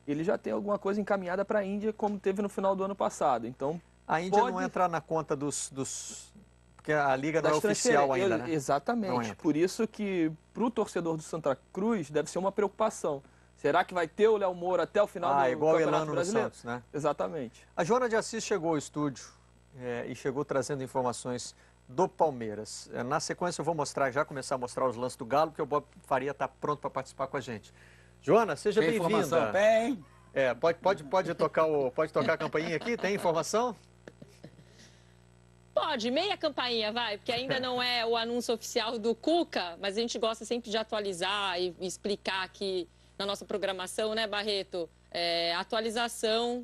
Ele já tem alguma coisa encaminhada para a Índia, como teve no final do ano passado. Então, a Índia não entra na conta dos... Porque a liga não é oficial ainda, né? Exatamente. Por isso que, para o torcedor do Santa Cruz, deve ser uma preocupação. Será que vai ter o Léo Moura até o final do igual Campeonato Elano Brasileiro? No Santos, né? Exatamente. A Joana de Assis chegou ao estúdio e chegou trazendo informações do Palmeiras. Na sequência eu vou começar a mostrar os lances do Galo, porque o Bob Faria está pronto para participar com a gente. Joana, seja bem-vinda. Pode tocar a campainha aqui? Tem informação? Pode, meia campainha, vai, porque ainda não é o anúncio oficial do Cuca, mas a gente gosta sempre de atualizar e explicar aqui na nossa programação, né, Barreto? Atualização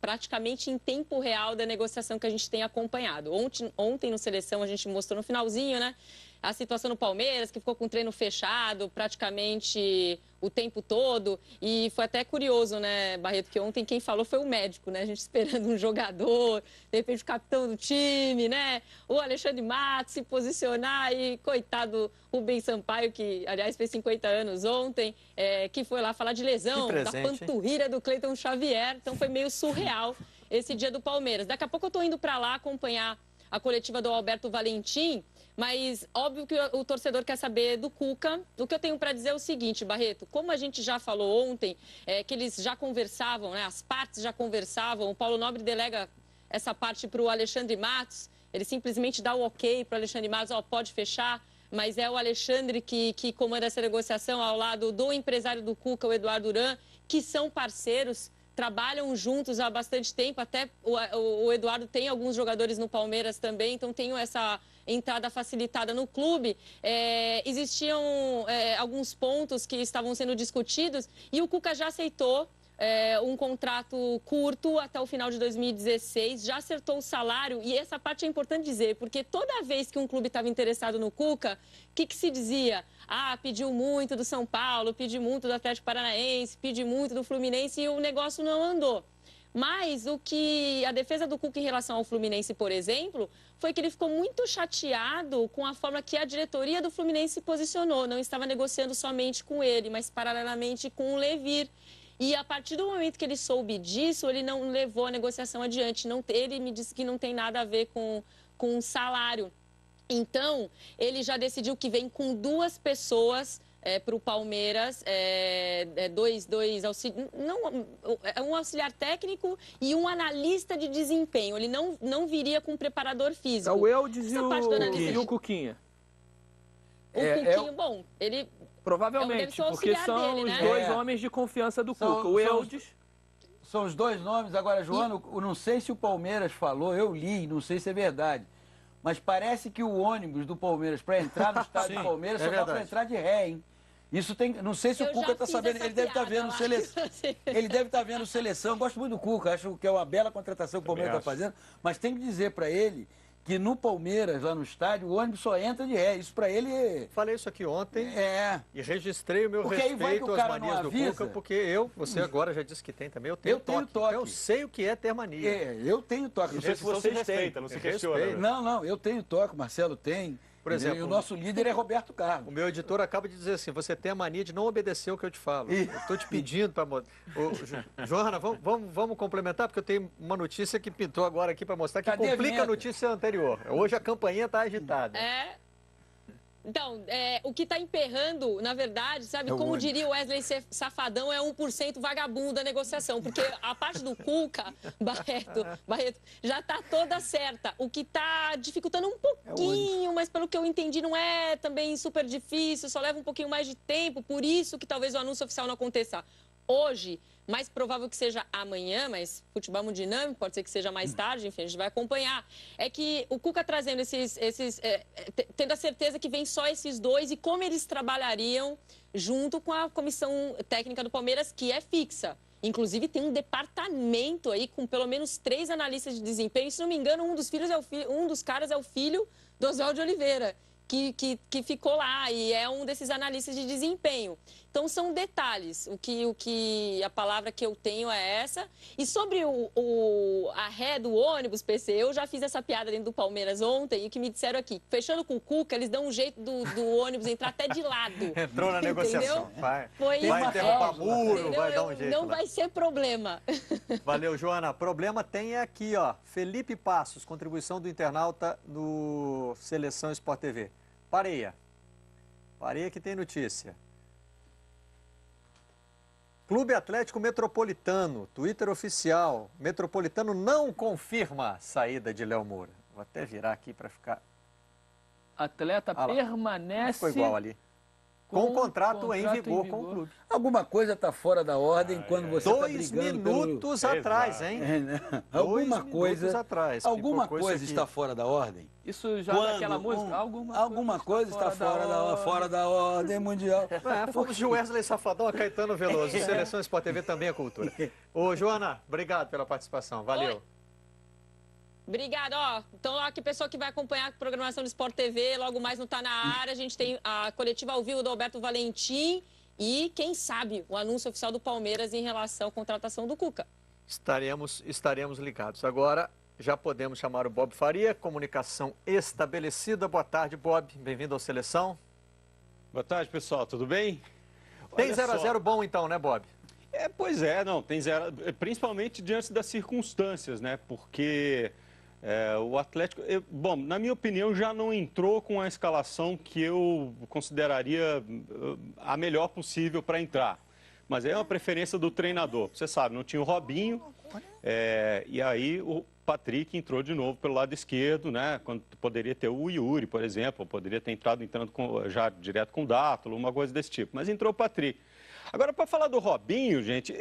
praticamente em tempo real da negociação que a gente tem acompanhado. Ontem no Seleção a gente mostrou no finalzinho, né? A situação no Palmeiras, que ficou com o treino fechado praticamente o tempo todo. E foi até curioso, né, Barreto, que ontem quem falou foi o médico, né? A gente esperando um jogador, de repente o capitão do time, né? O Alexandre Matos se posicionar e, coitado, o Rubens Sampaio, que, aliás, fez 50 anos ontem, que foi lá falar de lesão, da panturrilha do Cleiton Xavier. Então foi meio surreal esse dia do Palmeiras. Daqui a pouco eu tô indo para lá acompanhar a coletiva do Alberto Valentim, mas óbvio que o torcedor quer saber do Cuca. O que eu tenho para dizer é o seguinte, Barreto, como a gente já falou ontem, que eles já conversavam, né, as partes já conversavam, o Paulo Nobre delega essa parte para o Alexandre Matos, ele simplesmente dá o ok para o Alexandre Matos, pode fechar, mas é o Alexandre que comanda essa negociação ao lado do empresário do Cuca, o Eduardo Duran, que são parceiros, trabalham juntos há bastante tempo, até o Eduardo tem alguns jogadores no Palmeiras também, então tem essa entrada facilitada no clube. Existiam alguns pontos que estavam sendo discutidos e o Cuca já aceitou um contrato curto até o final de 2016, já acertou o salário e essa parte é importante dizer, porque toda vez que um clube estava interessado no Cuca, o que se dizia? Pediu muito do São Paulo, pediu muito do Atlético Paranaense, pediu muito do Fluminense e o negócio não andou. Mas o que a defesa do Cuca em relação ao Fluminense, por exemplo, foi que ele ficou muito chateado com a forma que a diretoria do Fluminense se posicionou. Não estava negociando somente com ele, mas paralelamente com o Levir. E a partir do momento que ele soube disso, ele não levou a negociação adiante. Ele me disse que não tem nada a ver com o salário. Então, ele já decidiu que vem com 2 pessoas para o Palmeiras, um auxiliar técnico e um analista de desempenho. Ele não viria com um preparador físico. O Eudes e o Cuquinha. O Cuquinha, bom, ele... Provavelmente, porque são dele, os né? dois homens de confiança do Cuca. O Eudes... São os dois nomes. Agora, Joana, eu não sei se o Palmeiras falou, eu li, não sei se é verdade. Mas parece que o ônibus do Palmeiras, para entrar no estádio do Palmeiras, só dá para entrar de ré, hein? Isso tem. Não sei se o Cuca está sabendo. Ele deve estar vendo seleção. Ele deve estar vendo seleção. Eu gosto muito do Cuca, acho que é uma bela contratação que o Palmeiras está fazendo. Mas tem que dizer para ele que no Palmeiras, lá no estádio, o ônibus só entra de ré. Isso para ele... Falei isso aqui ontem e registrei o meu respeito às manias do Cuca, porque você agora já disse que tem também. Eu tenho toque. Eu sei o que é ter mania. Eu tenho toque. Não sei se vocês respeitam, não se questiona. Não, eu tenho toque, Marcelo tem. Por exemplo, e o nosso líder é Roberto Carlos. O meu editor acaba de dizer assim, você tem a mania de não obedecer o que eu te falo. Eu estou te pedindo para... Joana, vamos complementar, porque eu tenho uma notícia que pintou agora aqui para mostrar que complica a notícia anterior. Hoje a campainha está agitada. Então, o que está emperrando, na verdade, sabe, como diria o Wesley Safadão, é 1% vagabundo da negociação, porque a parte do Cuca, Barreto, já está toda certa. O que está dificultando um pouquinho, mas pelo que eu entendi não é também super difícil, só leva um pouquinho mais de tempo, por isso que talvez o anúncio oficial não aconteça hoje. Mais provável que seja amanhã, mas futebol é muito dinâmico, pode ser que seja mais tarde, enfim, a gente vai acompanhar. É que o Cuca trazendo tendo a certeza que vem só esses dois e como eles trabalhariam junto com a comissão técnica do Palmeiras, que é fixa. Inclusive tem um departamento aí com pelo menos 3 analistas de desempenho. Se não me engano, um dos caras é o filho do Oswaldo de Oliveira, que ficou lá e é um desses analistas de desempenho. Então, são detalhes. A palavra que eu tenho é essa. E sobre a ré do ônibus, PC, eu já fiz essa piada dentro do Palmeiras ontem e o que me disseram aqui, fechando com o Cuca, eles dão um jeito do ônibus entrar até de lado. Entrou na negociação. Vai derrubar muro, vai dar um jeito. Não vai ser problema. Valeu, Joana. Problema tem aqui, ó. Felipe Passos, contribuição do internauta no Seleção Sport TV. Pareia que tem notícia. Clube Atlético Metropolitano, Twitter oficial. Metropolitano não confirma a saída de Léo Moura. Vou até virar aqui para ficar... Atleta permanece... Ficou igual ali. Com contrato em vigor com o clube. Alguma coisa está fora da ordem quando você está brigando 2 minutos atrás, hein? Alguma coisa atrás. Alguma coisa está fora da ordem. Isso já daquela música? Alguma coisa está fora da ordem mundial. Fomos de Wesley Safadão a Caetano Veloso. Seleção Sport TV também é cultura. Ô, Joana, obrigado pela participação. Valeu. Oi. Obrigada, então aqui pessoal que vai acompanhar a programação do Sport TV, logo mais não Tá Na Área, a gente tem a coletiva ao vivo do Alberto Valentim e, quem sabe, o anúncio oficial do Palmeiras em relação à contratação do Cuca. Estaremos ligados. Agora, já podemos chamar o Bob Faria, comunicação estabelecida. Boa tarde, Bob, bem-vindo ao Seleção. Boa tarde, pessoal, tudo bem? Tem 0-0 bom então, né, Bob? Pois é, tem 0, principalmente diante das circunstâncias, né, porque... o Atlético, bom, na minha opinião, já não entrou com a escalação que eu consideraria a melhor possível para entrar. Mas é uma preferência do treinador. Você sabe, não tinha o Robinho, e aí o Patrick entrou de novo pelo lado esquerdo, né? Quando poderia ter o Yuri, por exemplo, poderia ter entrando já direto com o Dátulo, uma coisa desse tipo. Mas entrou o Patrick. Agora, para falar do Robinho, gente,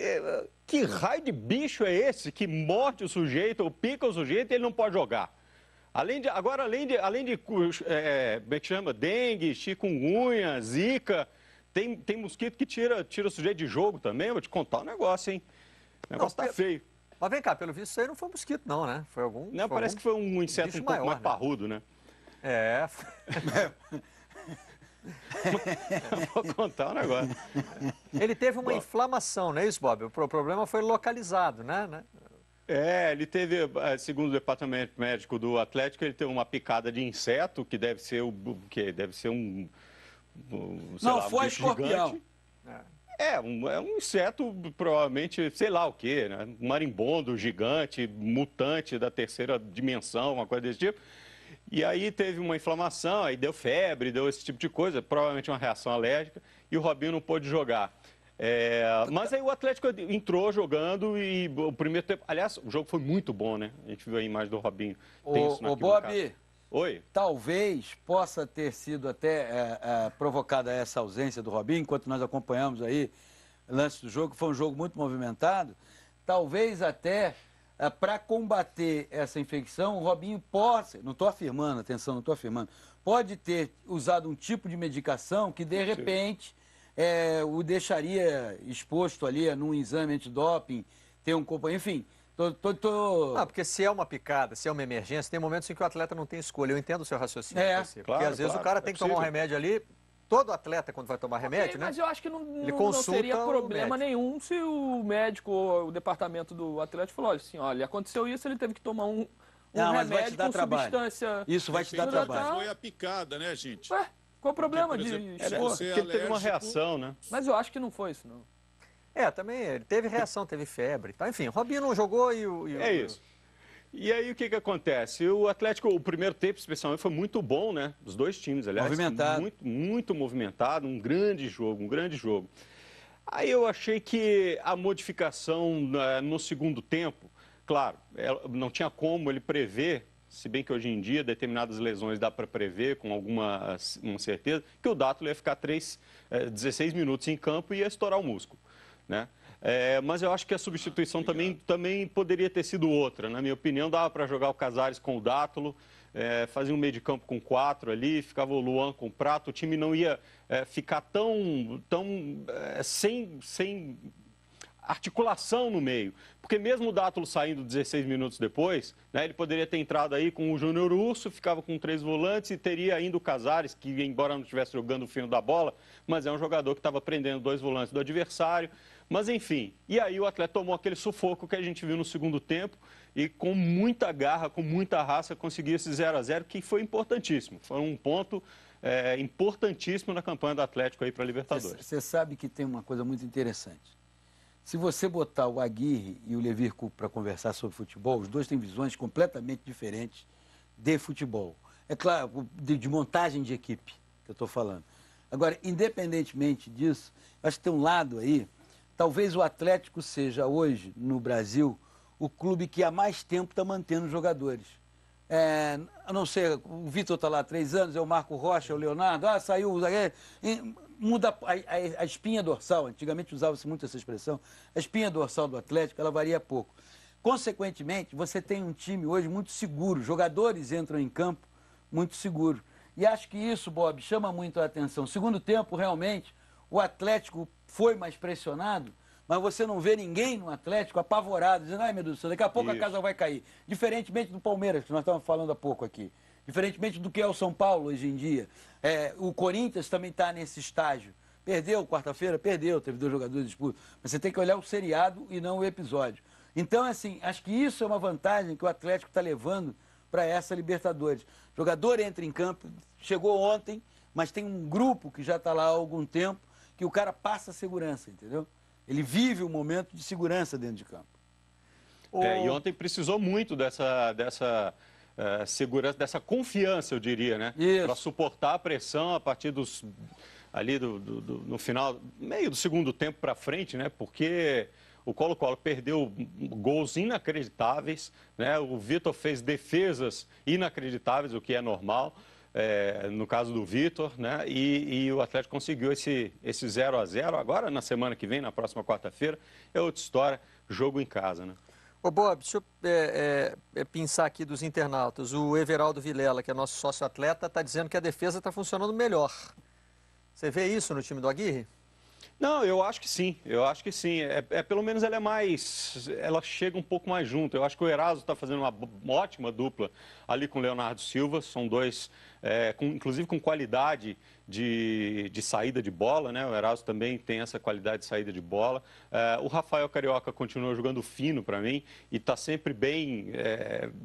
que raio de bicho é esse que morde o sujeito ou pica o sujeito e ele não pode jogar? Além de como é que chama? Dengue, chikungunya, zika, tem mosquito que tira o sujeito de jogo também. Vou te contar um negócio, hein? O negócio tá feio. Mas vem cá, pelo visto isso aí não foi mosquito não, né? Foi algum... Não, parece que foi um inseto um pouco mais parrudo, né? Vou contar um negócio. Ele teve uma inflamação, não é isso, Bob? O problema foi localizado, né? Ele teve, segundo o departamento médico do Atlético, ele teve uma picada de inseto, que deve ser um não, foi escorpião. É um inseto, provavelmente, sei lá o quê, né? Um marimbondo gigante, mutante da terceira dimensão, uma coisa desse tipo. E aí teve uma inflamação, aí deu febre, deu esse tipo de coisa, provavelmente uma reação alérgica, e o Robinho não pôde jogar. Mas aí o Atlético entrou jogando e o primeiro tempo... Aliás, o jogo foi muito bom, né? A gente viu a imagem do Robinho. Ô Bob, oi? Talvez possa ter sido até provocada essa ausência do Robinho, enquanto nós acompanhamos aí o lance do jogo, que foi um jogo muito movimentado. Talvez até para combater essa infecção, o Robinho possa, não estou afirmando, atenção, não estou afirmando, pode ter usado um tipo de medicação que de repente... o deixaria exposto ali num exame antidoping, ter um companheiro, enfim. Porque se é uma picada, se é uma emergência, tem momentos em que o atleta não tem escolha. Eu entendo o seu raciocínio. Porque às vezes o cara tem que tomar um remédio ali. Todo atleta, quando vai tomar remédio, né? Mas eu acho que não seria problema nenhum se o médico ou o departamento do Atlético falou, olha, aconteceu isso, ele teve que tomar um remédio com substância... Isso vai te dar trabalho. Foi a picada, né, gente? Ué, qual o problema porque ele teve uma reação, né? Mas eu acho que não foi isso, não. Também ele teve reação, teve febre. Tá? Enfim, o Robinho não jogou e o... É isso. E aí o que acontece? O Atlético, o primeiro tempo especialmente, foi muito bom, né? Os dois times, aliás. Movimentado. Muito movimentado, um grande jogo. Aí eu achei que a modificação no segundo tempo, claro, não tinha como ele prever, se bem que hoje em dia determinadas lesões dá para prever com alguma certeza, que o Dátulo ia ficar 16 minutos em campo e ia estourar o músculo, né? Mas eu acho que a substituição também poderia ter sido outra. Na minha opinião, dava para jogar o Casares com o Dátulo, fazia um meio de campo com 4 ali, ficava o Luan com o Prato, o time não ia ficar tão sem articulação no meio. Porque mesmo o Dátulo saindo 16 minutos depois, né, ele poderia ter entrado aí com o Júnior Urso, ficava com 3 volantes e teria ainda o Casares, que embora não estivesse jogando o fino da bola, mas é um jogador que estava prendendo 2 volantes do adversário. Mas enfim, e aí o Atlético tomou aquele sufoco que a gente viu no segundo tempo e com muita garra, com muita raça, conseguiu esse 0-0, que foi importantíssimo. Foi um ponto importantíssimo na campanha do Atlético aí para a Libertadores. Você sabe que tem uma coisa muito interessante. Se você botar o Aguirre e o Levir Coupe para conversar sobre futebol, os dois têm visões completamente diferentes de futebol. É claro, de montagem de equipe que eu estou falando. Agora, independentemente disso, acho que tem um lado aí, talvez o Atlético seja hoje, no Brasil, o clube que há mais tempo está mantendo jogadores. A não ser, o Vitor está lá há 3 anos, é o Marco Rocha, é o Leonardo, saiu o zagueiro, muda a espinha dorsal, antigamente usava-se muito essa expressão, a espinha dorsal do Atlético, ela varia pouco. Consequentemente, você tem um time hoje muito seguro, jogadores entram em campo muito seguros. E acho que isso, Bob, chama muito a atenção. Segundo tempo, realmente, o Atlético foi mais pressionado, mas você não vê ninguém no Atlético apavorado, dizendo, ai meu Deus do céu, daqui a pouco a casa vai cair. Diferentemente do Palmeiras, que nós estávamos falando há pouco aqui. Diferentemente do que é o São Paulo hoje em dia. O Corinthians também está nesse estágio. Perdeu quarta-feira? Perdeu, teve 2 jogadores expulsos. Mas você tem que olhar o seriado e não o episódio. Então, assim, acho que isso é uma vantagem que o Atlético está levando para essa Libertadores. O jogador entra em campo, chegou ontem, mas tem um grupo que já está lá há algum tempo, que o cara passa segurança, entendeu? Ele vive um momento de segurança dentro de campo. E ontem precisou muito dessa segurança, dessa confiança, eu diria, né? Para suportar a pressão a partir ali no final, meio do segundo tempo para frente, né? Porque o Colo-Colo perdeu gols inacreditáveis, né? O Vitor fez defesas inacreditáveis, o que é normal. No caso do Vitor, né? E o Atlético conseguiu esse 0-0. Agora, na semana que vem, na próxima quarta-feira, é outra história, jogo em casa, né? Ô Bob, deixa eu pensar aqui dos internautas. O Everaldo Vilela, que é nosso sócio-atleta, está dizendo que a defesa está funcionando melhor. Você vê isso no time do Aguirre? Não, eu acho que sim, pelo menos ela chega um pouco mais junto. Eu acho que o Eraso está fazendo uma ótima dupla ali com o Leonardo Silva, são dois, inclusive com qualidade de saída de bola, né? O Eraso também tem essa qualidade de saída de bola. O Rafael Carioca continua jogando fino para mim e está sempre bem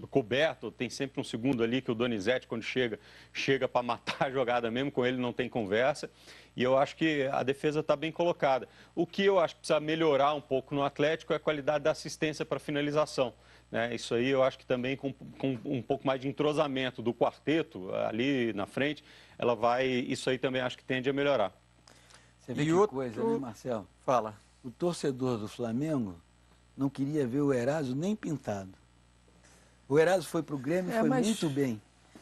coberto, tem sempre um segundo ali que o Donizete, quando chega para matar a jogada mesmo, com ele não tem conversa. E eu acho que a defesa está bem colocada. O que eu acho que precisa melhorar um pouco no Atlético é a qualidade da assistência para finalização. né? Isso aí eu acho que também com um pouco mais de entrosamento do quarteto ali na frente, isso aí também acho que tende a melhorar. Você vê que coisa, né, Marcelo? Fala. O torcedor do Flamengo não queria ver o Eraso nem pintado. O Eraso foi pro Grêmio e foi muito bem.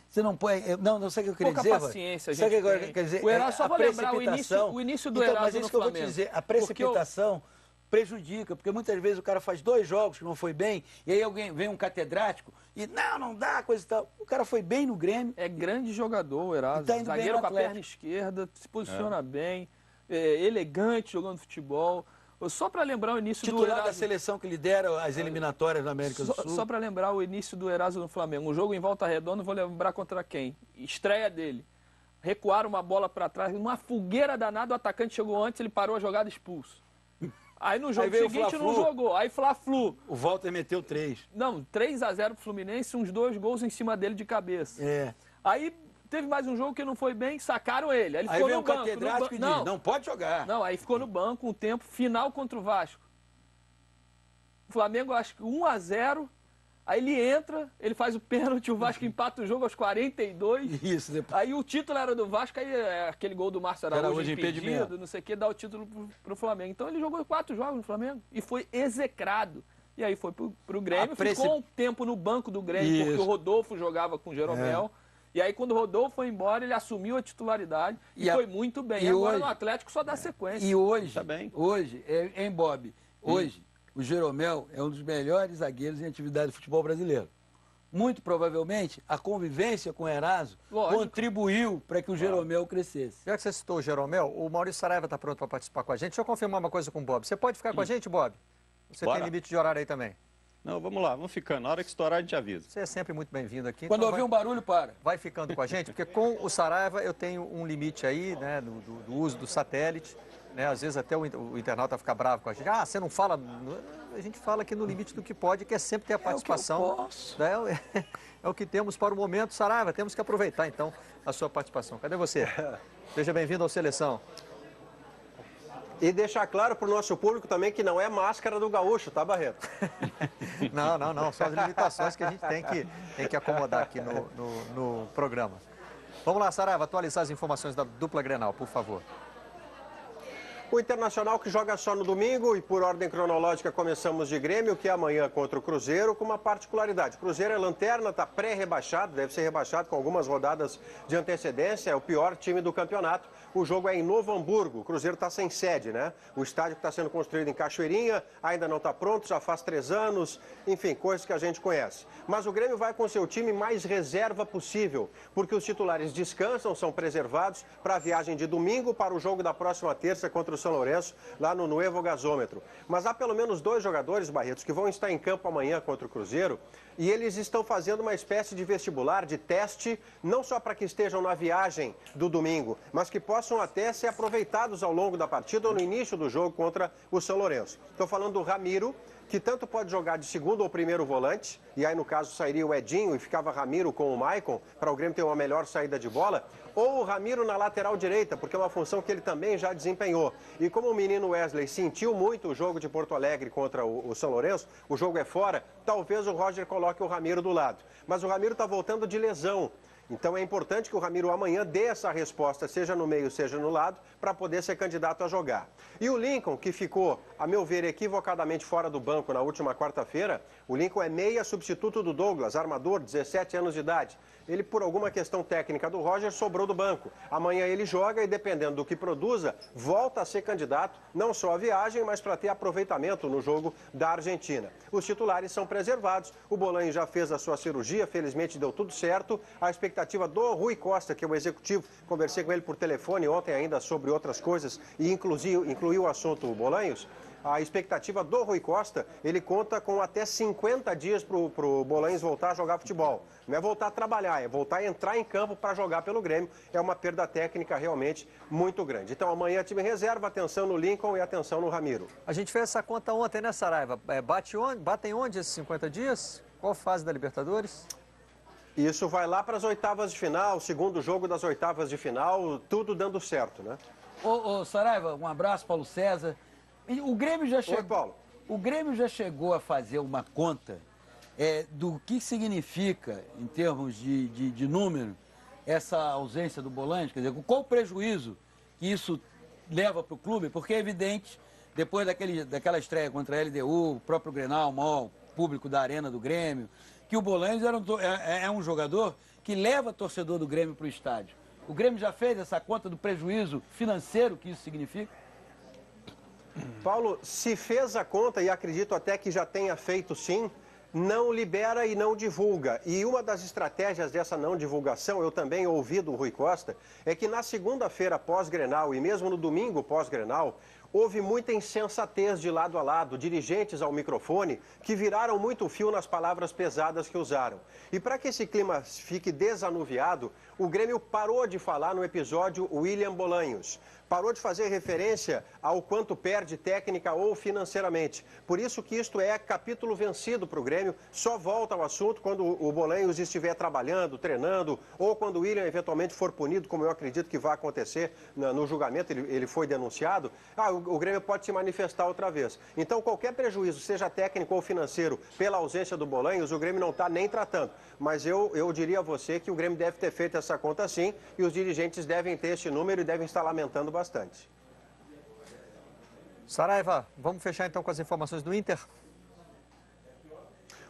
Você não pode... Não sei o que eu queria dizer. Pouca paciência, gente. Quer dizer, o Eraso, só vou lembrar o início do Eraso mas isso no que eu vou Flamengo. te dizer, a precipitação prejudica, porque muitas vezes o cara faz 2 jogos que não foi bem, e aí alguém vem um catedrático e não dá, coisa e tal. O cara foi bem no Grêmio. É grande jogador o Eraso. Tá indo zagueiro bem com a perna esquerda, se posiciona bem, elegante jogando futebol. Só para lembrar o início do Eraso... da seleção que lidera as eliminatórias na América do Sul. Só para lembrar o início do Eraso no Flamengo. Um jogo em Volta Redonda, vou lembrar contra quem? Estreia dele. Recuaram uma bola para trás, uma fogueira danada, o atacante chegou antes, ele parou a jogada, expulso. Aí no jogo seguinte não jogou, aí Fla-Flu. O Walter meteu 3. Não, 3-0 pro Fluminense, uns 2 gols em cima dele de cabeça. Aí teve mais um jogo que não foi bem, sacaram ele. Aí ele ficou no banco. Catedrático e diz, não pode jogar. Não, aí ficou no banco um tempo, final contra o Vasco. O Flamengo, acho que 1-0, aí ele entra, ele faz o pênalti, o Vasco empata o jogo aos 42. Isso, depois... Aí o título era do Vasco, aí aquele gol do Márcio Araújo impedido, não sei o que, dá o título pro Flamengo. Então ele jogou 4 jogos no Flamengo e foi execrado. E aí foi pro Grêmio, ficou um tempo no banco do Grêmio, porque o Rodolfo jogava com o Jeromel. E aí, quando o Rodolfo foi embora, ele assumiu a titularidade e foi muito bem. E agora no Atlético só dá sequência. E hoje, hein, Bob? Hoje, o Jeromel é um dos melhores zagueiros em atividade do futebol brasileiro. Muito provavelmente, a convivência com o Eraso contribuiu para que o Jeromel crescesse. Já que você citou o Jeromel, o Maurício Saraiva está pronto para participar com a gente. Deixa eu confirmar uma coisa com o Bob. Você pode ficar com a gente, Bob? Você tem limite de horário aí também? Não, vamos lá, vamos ficando. Na hora que estourar, a gente avisa. Você é sempre muito bem-vindo aqui. Quando ouvir um barulho, para. Vai ficando com a gente, porque com o Saraiva eu tenho um limite aí, né, do uso do satélite. Né, às vezes até o internauta fica bravo com a gente. Ah, você não fala... A gente fala aqui no limite do que pode, que é sempre ter a participação. É o que eu posso. Né, é o que temos para o momento. Saraiva, temos que aproveitar, então, a sua participação. Cadê você? Seja bem-vindo ao Seleção. E deixar claro para o nosso público também que não é máscara do gaúcho, tá, Barreto? Não. São as limitações que a gente tem que acomodar aqui no programa. Vamos lá, Saraiva, atualizar as informações da dupla Grenal, por favor. O Internacional que joga só no domingo e por ordem cronológica começamos de Grêmio, que é amanhã contra o Cruzeiro, com uma particularidade. O Cruzeiro é lanterna, está pré-rebaixado, deve ser rebaixado com algumas rodadas de antecedência, é o pior time do campeonato. O jogo é em Novo Hamburgo, o Cruzeiro está sem sede, né? O estádio que está sendo construído em Cachoeirinha ainda não está pronto, já faz 3 anos, enfim, coisas que a gente conhece. Mas o Grêmio vai com seu time mais reserva possível, porque os titulares descansam, são preservados para a viagem de domingo para o jogo da próxima terça contra o São Lourenço, lá no Nuevo Gasômetro. Mas há pelo menos 2 jogadores, Barretos, que vão estar em campo amanhã contra o Cruzeiro, e eles estão fazendo uma espécie de vestibular, de teste, não só para que estejam na viagem do domingo, mas que possam até ser aproveitados ao longo da partida ou no início do jogo contra o São Lourenço. Estou falando do Ramiro, que tanto pode jogar de segundo ou primeiro volante, e aí no caso sairia o Edinho e ficava Ramiro com o Maicon, para o Grêmio ter uma melhor saída de bola, ou o Ramiro na lateral direita, porque é uma função que ele também já desempenhou. E como o menino Wesley sentiu muito o jogo de Porto Alegre contra o São Lourenço, o jogo é fora, talvez o Roger coloque o Ramiro do lado. Mas o Ramiro está voltando de lesão. Então é importante que o Ramiro amanhã dê essa resposta, seja no meio, seja no lado, para poder ser candidato a jogar. E o Lincoln, que ficou, a meu ver, equivocadamente fora do banco na última quarta-feira, o Lincoln é meia substituto do Douglas, armador, 17 anos de idade. Ele, por alguma questão técnica do Roger, sobrou do banco. Amanhã ele joga e, dependendo do que produza, volta a ser candidato, não só à viagem, mas para ter aproveitamento no jogo da Argentina. Os titulares são preservados, o Bolanho já fez a sua cirurgia, felizmente deu tudo certo. A expectativa do Rui Costa, que é o executivo, conversei com ele por telefone ontem ainda sobre outras coisas e incluiu o assunto Bolanhos. A expectativa do Rui Costa, ele conta com até 50 dias para o Bolanhos voltar a jogar futebol. Não é voltar a trabalhar, é voltar a entrar em campo para jogar pelo Grêmio. É uma perda técnica realmente muito grande. Então amanhã time reserva, atenção no Lincoln e atenção no Ramiro. A gente fez essa conta ontem, né, Saraiva? Batem onde esses 50 dias? Qual fase da Libertadores? Isso vai lá para as oitavas de final, segundo jogo das oitavas de final, tudo dando certo, né? Ô Saraiva, um abraço, Paulo César. O Grêmio já chegou. Oi, Paulo. O Grêmio já chegou a fazer uma conta do que significa, em termos de número, essa ausência do Bolanhos, quer dizer, qual o prejuízo que isso leva para o clube, porque é evidente, depois daquela estreia contra a LDU, o próprio Grenal, o maior público da arena do Grêmio, que o Bolanhos é um jogador que leva torcedor do Grêmio para o estádio. O Grêmio já fez essa conta do prejuízo financeiro que isso significa? Paulo, se fez a conta, e acredito até que já tenha feito sim, não libera e não divulga. E uma das estratégias dessa não divulgação, eu também ouvi do Rui Costa, é que na segunda-feira pós-Grenal e mesmo no domingo pós-Grenal, houve muita insensatez de lado a lado, dirigentes ao microfone que viraram muito fio nas palavras pesadas que usaram. E para que esse clima fique desanuviado, o Grêmio parou de falar no episódio William Bolanhos. Parou de fazer referência ao quanto perde técnica ou financeiramente. Por isso que isto é capítulo vencido para o Grêmio, só volta ao assunto quando o Bolanhos estiver trabalhando, treinando, ou quando o William eventualmente for punido, como eu acredito que vai acontecer no julgamento, ele foi denunciado, o Grêmio pode se manifestar outra vez. Então qualquer prejuízo, seja técnico ou financeiro, pela ausência do Bolanhos, o Grêmio não está nem tratando. Mas eu diria a você que o Grêmio deve ter feito essa conta sim, e os dirigentes devem ter esse número e devem estar lamentando bastante. Saraiva, vamos fechar então com as informações do Inter?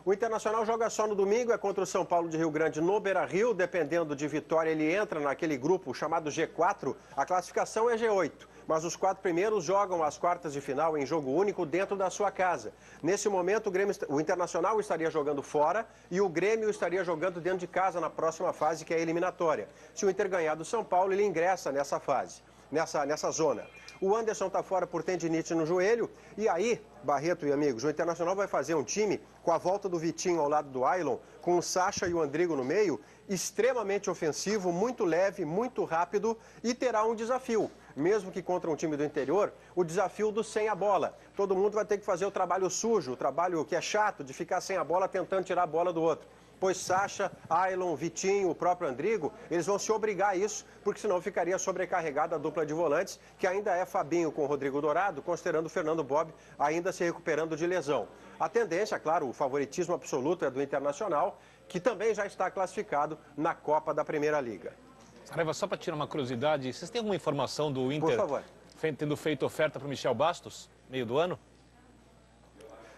O Internacional joga só no domingo, é contra o São Paulo de Rio Grande no Beira-Rio. Dependendo de vitória, ele entra naquele grupo chamado G4. A classificação é G8, mas os 4 primeiros jogam as quartas de final em jogo único dentro da sua casa. Nesse momento, o Internacional estaria jogando fora e o Grêmio estaria jogando dentro de casa na próxima fase, que é a eliminatória. Se o Inter ganhar do São Paulo, ele ingressa nessa fase, nessa zona. O Anderson está fora por tendinite no joelho. E aí, Barreto e amigos, o Internacional vai fazer um time com a volta do Vitinho ao lado do Ailon, com o Sacha e o Andrigo no meio, extremamente ofensivo, muito leve, muito rápido e terá um desafio. Mesmo que contra um time do interior, o desafio do sem a bola. Todo mundo vai ter que fazer o trabalho sujo, o trabalho que é chato, de ficar sem a bola tentando tirar a bola do outro. Pois Sacha, Ailon, Vitinho, o próprio Andrigo, eles vão se obrigar a isso, porque senão ficaria sobrecarregada a dupla de volantes, que ainda é Fabinho com Rodrigo Dourado, considerando o Fernando Bob ainda se recuperando de lesão. A tendência, claro, o favoritismo absoluto é do Internacional, que também já está classificado na Copa da Primeira Liga. Saraiva, só para tirar uma curiosidade, vocês têm alguma informação do Inter Por favor. Tendo feito oferta para o Michel Bastos, meio do ano?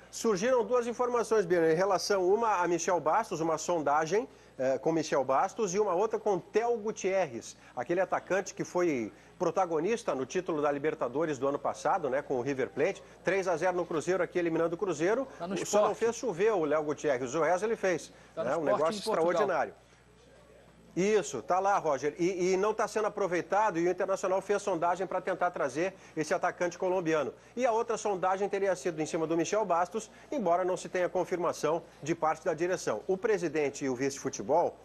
Surgiram 2 informações, Bira, em relação uma a Michel Bastos, uma sondagem com Michel Bastos, e uma outra com Theo Gutierrez, aquele atacante que foi protagonista no título da Libertadores do ano passado, né, com o River Plate, 3-0 no Cruzeiro, aqui eliminando o Cruzeiro. Só não fez chover o Léo Gutierrez, o resto ele fez, né, um negócio extraordinário. Isso, tá lá, Roger. E não está sendo aproveitado, e o Internacional fez sondagem para tentar trazer esse atacante colombiano. E a outra sondagem teria sido em cima do Michel Bastos, embora não se tenha confirmação de parte da direção. O presidente e o vice-futebol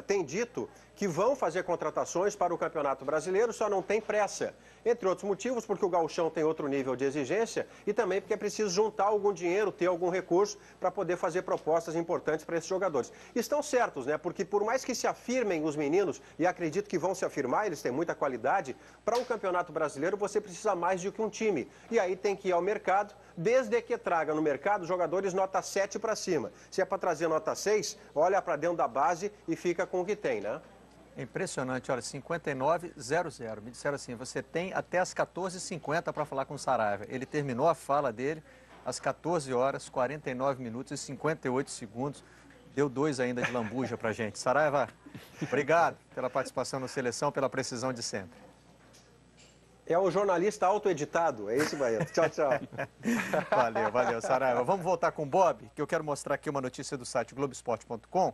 têm dito que vão fazer contratações para o Campeonato Brasileiro, só não tem pressa. Entre outros motivos, porque o gauchão tem outro nível de exigência e também porque é preciso juntar algum dinheiro, ter algum recurso para poder fazer propostas importantes para esses jogadores. Estão certos, né? Porque por mais que se afirmem os meninos, e acredito que vão se afirmar, eles têm muita qualidade, para um Campeonato Brasileiro você precisa mais do que um time. E aí tem que ir ao mercado, desde que traga no mercado jogadores nota 7 para cima. Se é para trazer nota 6, olha para dentro da base e fica com o que tem, né? Impressionante, olha, 59:00. Me disseram assim, você tem até as 14h50 para falar com o Saraiva. Ele terminou a fala dele às 14 horas, 49 minutos e 58 segundos. Deu 2 ainda de lambuja pra gente. Saraiva, obrigado pela participação na seleção, pela precisão de sempre. É o jornalista autoeditado, é isso, Barreto. Tchau, tchau. Valeu, Saraiva. Vamos voltar com o Bob, que eu quero mostrar aqui uma notícia do site Globoesporte.com.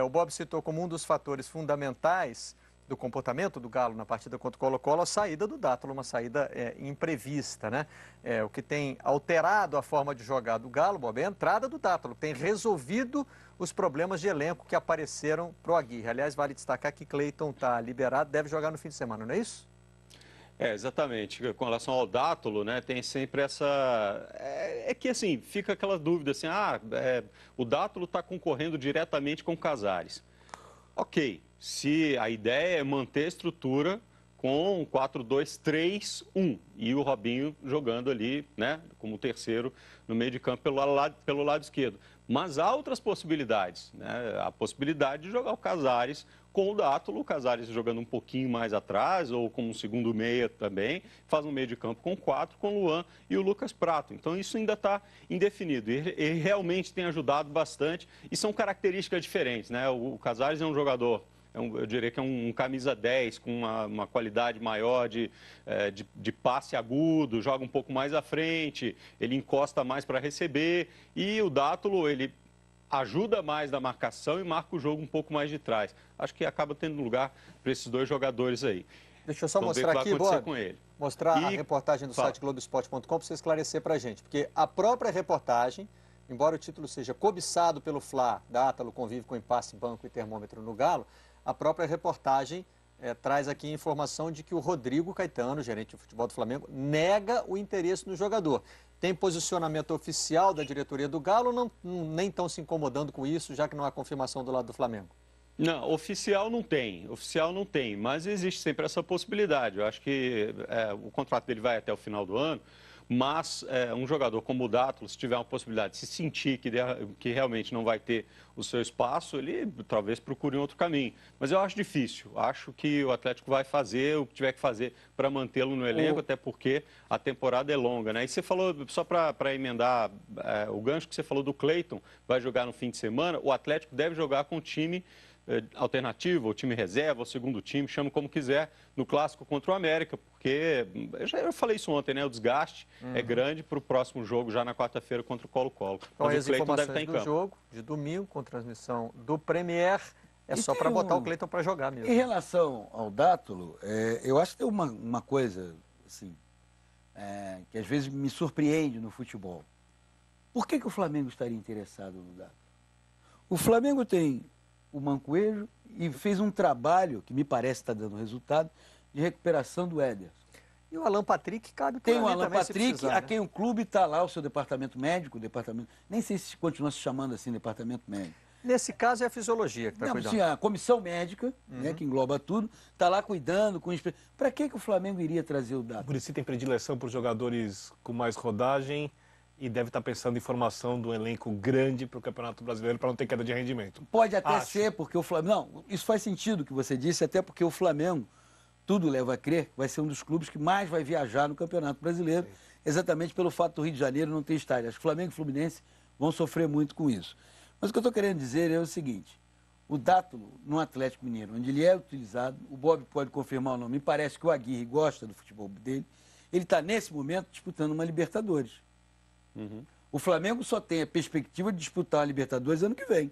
O Bob citou como um dos fatores fundamentais do comportamento do Galo na partida contra o Colo-Colo a saída do Dátulo, uma saída imprevista, né? O que tem alterado a forma de jogar do Galo, Bob, é a entrada do Dátulo, tem resolvido os problemas de elenco que apareceram pro Aguirre. Aliás, vale destacar que Cleiton está liberado, deve jogar no fim de semana, não é isso? Exatamente. Com relação ao Dátulo, né, tem sempre essa... É que, assim, fica aquela dúvida, assim, o Dátulo está concorrendo diretamente com o Casares. Ok, se a ideia é manter a estrutura com 4-2-3-1 e o Robinho jogando ali, né, como terceiro no meio de campo pelo lado esquerdo. Mas há outras possibilidades, né? A possibilidade de jogar o Casares com o Dátulo, o Casares jogando um pouquinho mais atrás, ou como um segundo meia também, faz um meio de campo com 4, com o Luan e o Lucas Prato. Então isso ainda está indefinido. Ele realmente tem ajudado bastante e são características diferentes, né? O Casares é um jogador, eu diria que é um camisa 10 com uma qualidade maior de passe agudo, joga um pouco mais à frente, ele encosta mais para receber, e o Dátulo, ele ajuda mais na marcação e marca o jogo um pouco mais de trás. Acho que acaba tendo lugar para esses dois jogadores aí. Deixa eu só mostrar aqui, Bob, mostrar a reportagem do site Globoesporte.com para você esclarecer para a gente, porque a própria reportagem, embora o título seja cobiçado pelo Fla, Dátulo convive com impasse, banco e termômetro no Galo, a própria reportagem traz aqui a informação de que o Rodrigo Caetano, gerente de futebol do Flamengo, nega o interesse no jogador. Tem posicionamento oficial da diretoria do Galo ou nem estão se incomodando com isso, já que não há confirmação do lado do Flamengo? Não, oficial não tem, mas existe sempre essa possibilidade. Eu acho que o contrato dele vai até o final do ano, mas um jogador como o Dátulo, se tiver uma possibilidade de se sentir que realmente não vai ter o seu espaço, ele talvez procure um outro caminho. Mas eu acho difícil, acho que o Atlético vai fazer o que tiver que fazer para mantê-lo no elenco, até porque a temporada é longa, né? E você falou, só para emendar o gancho que você falou do Cleiton, vai jogar no fim de semana, o Atlético deve jogar com o time alternativo, o time reserva, o segundo time, chama como quiser, no clássico contra o América, porque, eu falei isso ontem, né? O desgaste é grande para o próximo jogo, já na quarta-feira, contra o Colo-Colo. Então, mas as o Cleiton deve informações estar em do campo. jogo, de domingo, com transmissão do Premier, só para botar o Cleiton para jogar mesmo. Em relação ao Dátulo, eu acho que tem uma coisa, assim, que às vezes me surpreende no futebol. Por que o Flamengo estaria interessado no Dátulo? O Flamengo tem o Mancoejo e fez um trabalho, que me parece estar dando resultado, de recuperação do Éder. E o Alan Patrick cabe por Tem ali o Alan também, Patrick, se precisar, a quem o clube está lá, o seu departamento médico, nem sei se continua se chamando assim, departamento médico. Nesse caso é a fisiologia que está cuidando. Sim, a comissão médica, né, que engloba tudo, está lá cuidando. Para que o Flamengo iria trazer o Dátulo? O Muricy tem predileção por jogadores com mais rodagem e deve estar pensando em formação do elenco grande para o Campeonato Brasileiro para não ter queda de rendimento. Pode até ser, porque o Flamengo... Não, isso faz sentido o que você disse, até porque o Flamengo, tudo leva a crer, vai ser um dos clubes que mais vai viajar no Campeonato Brasileiro, exatamente pelo fato do Rio de Janeiro não ter estádio. Acho que Flamengo e Fluminense vão sofrer muito com isso. Mas o que eu estou querendo dizer é o seguinte, o Dátulo, no Atlético Mineiro, onde ele é utilizado, o Bob pode confirmar o nome, me parece que o Aguirre gosta do futebol dele, ele está, nesse momento, disputando uma Libertadores. O Flamengo só tem a perspectiva de disputar a Libertadores ano que vem.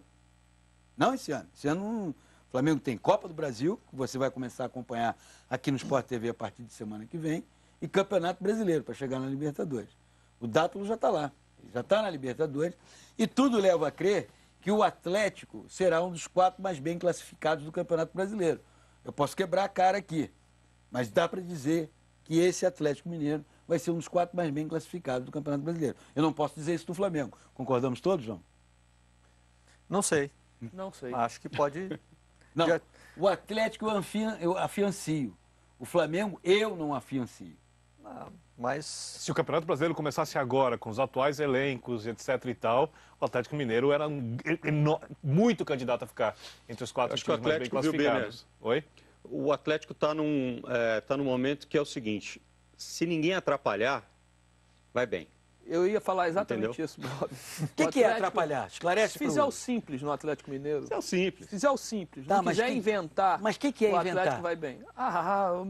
Não esse ano. Esse ano o Flamengo tem Copa do Brasil, que você vai começar a acompanhar aqui no Sport TV a partir de semana que vem, e Campeonato Brasileiro, para chegar na Libertadores. O Dátulo já está lá, já está na Libertadores, e tudo leva a crer que o Atlético será um dos 4 mais bem classificados do Campeonato Brasileiro. Eu posso quebrar a cara aqui, mas dá para dizer que esse Atlético Mineiro vai ser um dos 4 mais bem classificados do Campeonato Brasileiro. Eu não posso dizer isso do Flamengo. Concordamos todos, João? Não sei. Não sei. Acho que pode... Não, o Atlético eu afiancio. O Flamengo eu não afiancio. Mas se o Campeonato Brasileiro começasse agora, com os atuais elencos, etc e tal, o Atlético Mineiro era muito candidato a ficar entre os 4 times mais bem classificados. Oi? O Atlético está num momento que é o seguinte, se ninguém atrapalhar, vai bem. Eu ia falar exatamente isso, Bob. O que é atrapalhar? Esclarece. Se fizer o simples no Atlético Mineiro. Fizer o simples. Se fizer o simples. Não quiser inventar. Mas o que é o inventar? Atlético vai bem.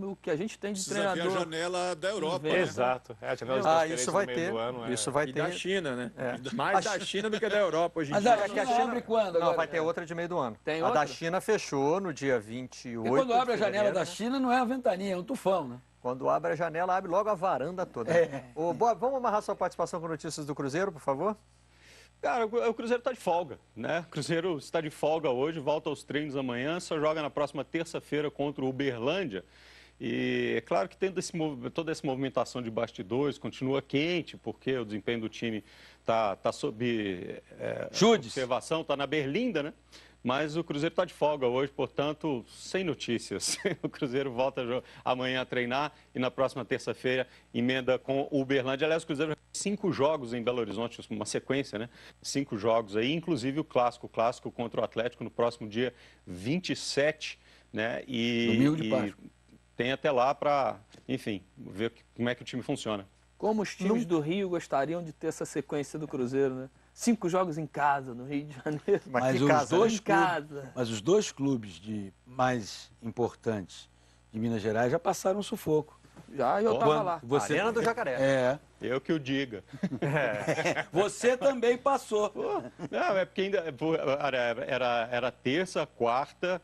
O que a gente tem de Precisa treinador. ver a janela da Europa. Né? Exato. A janela isso vai ter. Isso vai ter. E da China, né? Mais da China do que da Europa hoje em dia. dia. Mas a China abre quando agora? Não, vai ter outra de meio do ano. Tem outra? A da China fechou no dia 28. E quando abre a janela da China, não é uma ventania, é um tufão, né? Quando abre a janela, abre logo a varanda toda. Ô, Bob, vamos amarrar sua participação com notícias do Cruzeiro, por favor? Cara, o Cruzeiro está de folga, né? O Cruzeiro está de folga hoje, volta aos treinos amanhã, só joga na próxima terça-feira contra o Uberlândia. E é claro que tem toda essa movimentação de bastidores, continua quente, porque o desempenho do time está sob observação, está na berlinda, né? Mas o Cruzeiro está de folga hoje, portanto, sem notícias. O Cruzeiro volta amanhã a treinar e na próxima terça-feira emenda com o Uberlândia. Aliás, o Cruzeiro tem 5 jogos em Belo Horizonte, uma sequência, né? 5 jogos aí, inclusive o clássico contra o Atlético no próximo dia 27, né? Domingo de Páscoa. Tem até lá para, enfim, ver como é que o time funciona. Como os times do Rio gostariam de ter essa sequência do Cruzeiro, né? 5 jogos em casa, no Rio de Janeiro. Mas os dois clubes mais importantes de Minas Gerais já passaram um sufoco. Já, eu estava lá. Arena do Jacaré. É. Eu que o diga. Você também passou. Não, é porque ainda era terça, quarta,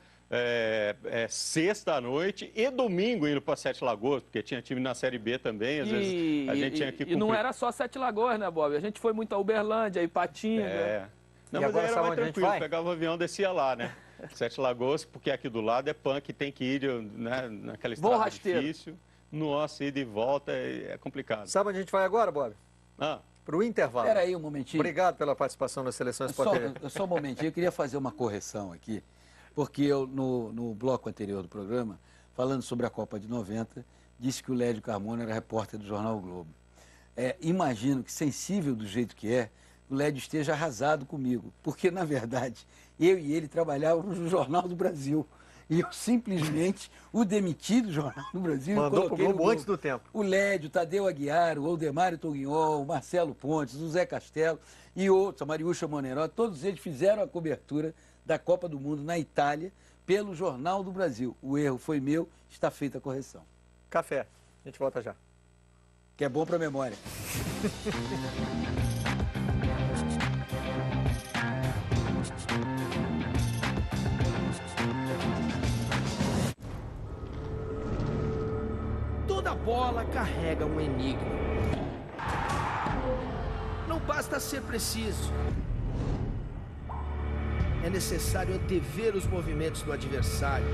sexta à noite e domingo indo para Sete Lagoas, porque tinha time na Série B também, às vezes a gente tinha que cumprir. E não era só Sete Lagoas, né, Bob? A gente foi muito a Uberlândia, Ipatinga. Não, mas aí era mais tranquilo, pegava o avião, descia lá, né? Sete Lagoas, porque aqui do lado é punk, tem que ir, né, naquela estrada difícil. Nossa, ir de volta é complicado. Sabe onde a gente vai agora, Bob? Para o intervalo. Espera aí um momentinho. Obrigado pela participação na Seleção Sport TV. Só um momentinho, eu queria fazer uma correção aqui, porque eu, no bloco anterior do programa, falando sobre a Copa de 90, disse que o Lédio Carmona era repórter do Jornal o Globo. Imagino que, sensível do jeito que é, o Lédio esteja arrasado comigo, porque, na verdade, eu e ele trabalhávamos no Jornal do Brasil. E eu simplesmente o demiti do Jornal do Brasil. Mandou pro Globo antes do tempo. O Lédio, Tadeu Aguiar, o Aldemário Toguinhol, o Marcelo Pontes, o Zé Castelo e outros, a Mariúcha Moneró, todos eles fizeram a cobertura da Copa do Mundo na Itália pelo Jornal do Brasil. O erro foi meu, está feita a correção. Café, a gente volta já. Que é bom para a memória. Toda bola carrega um enigma. Não basta ser preciso. É necessário antever os movimentos do adversário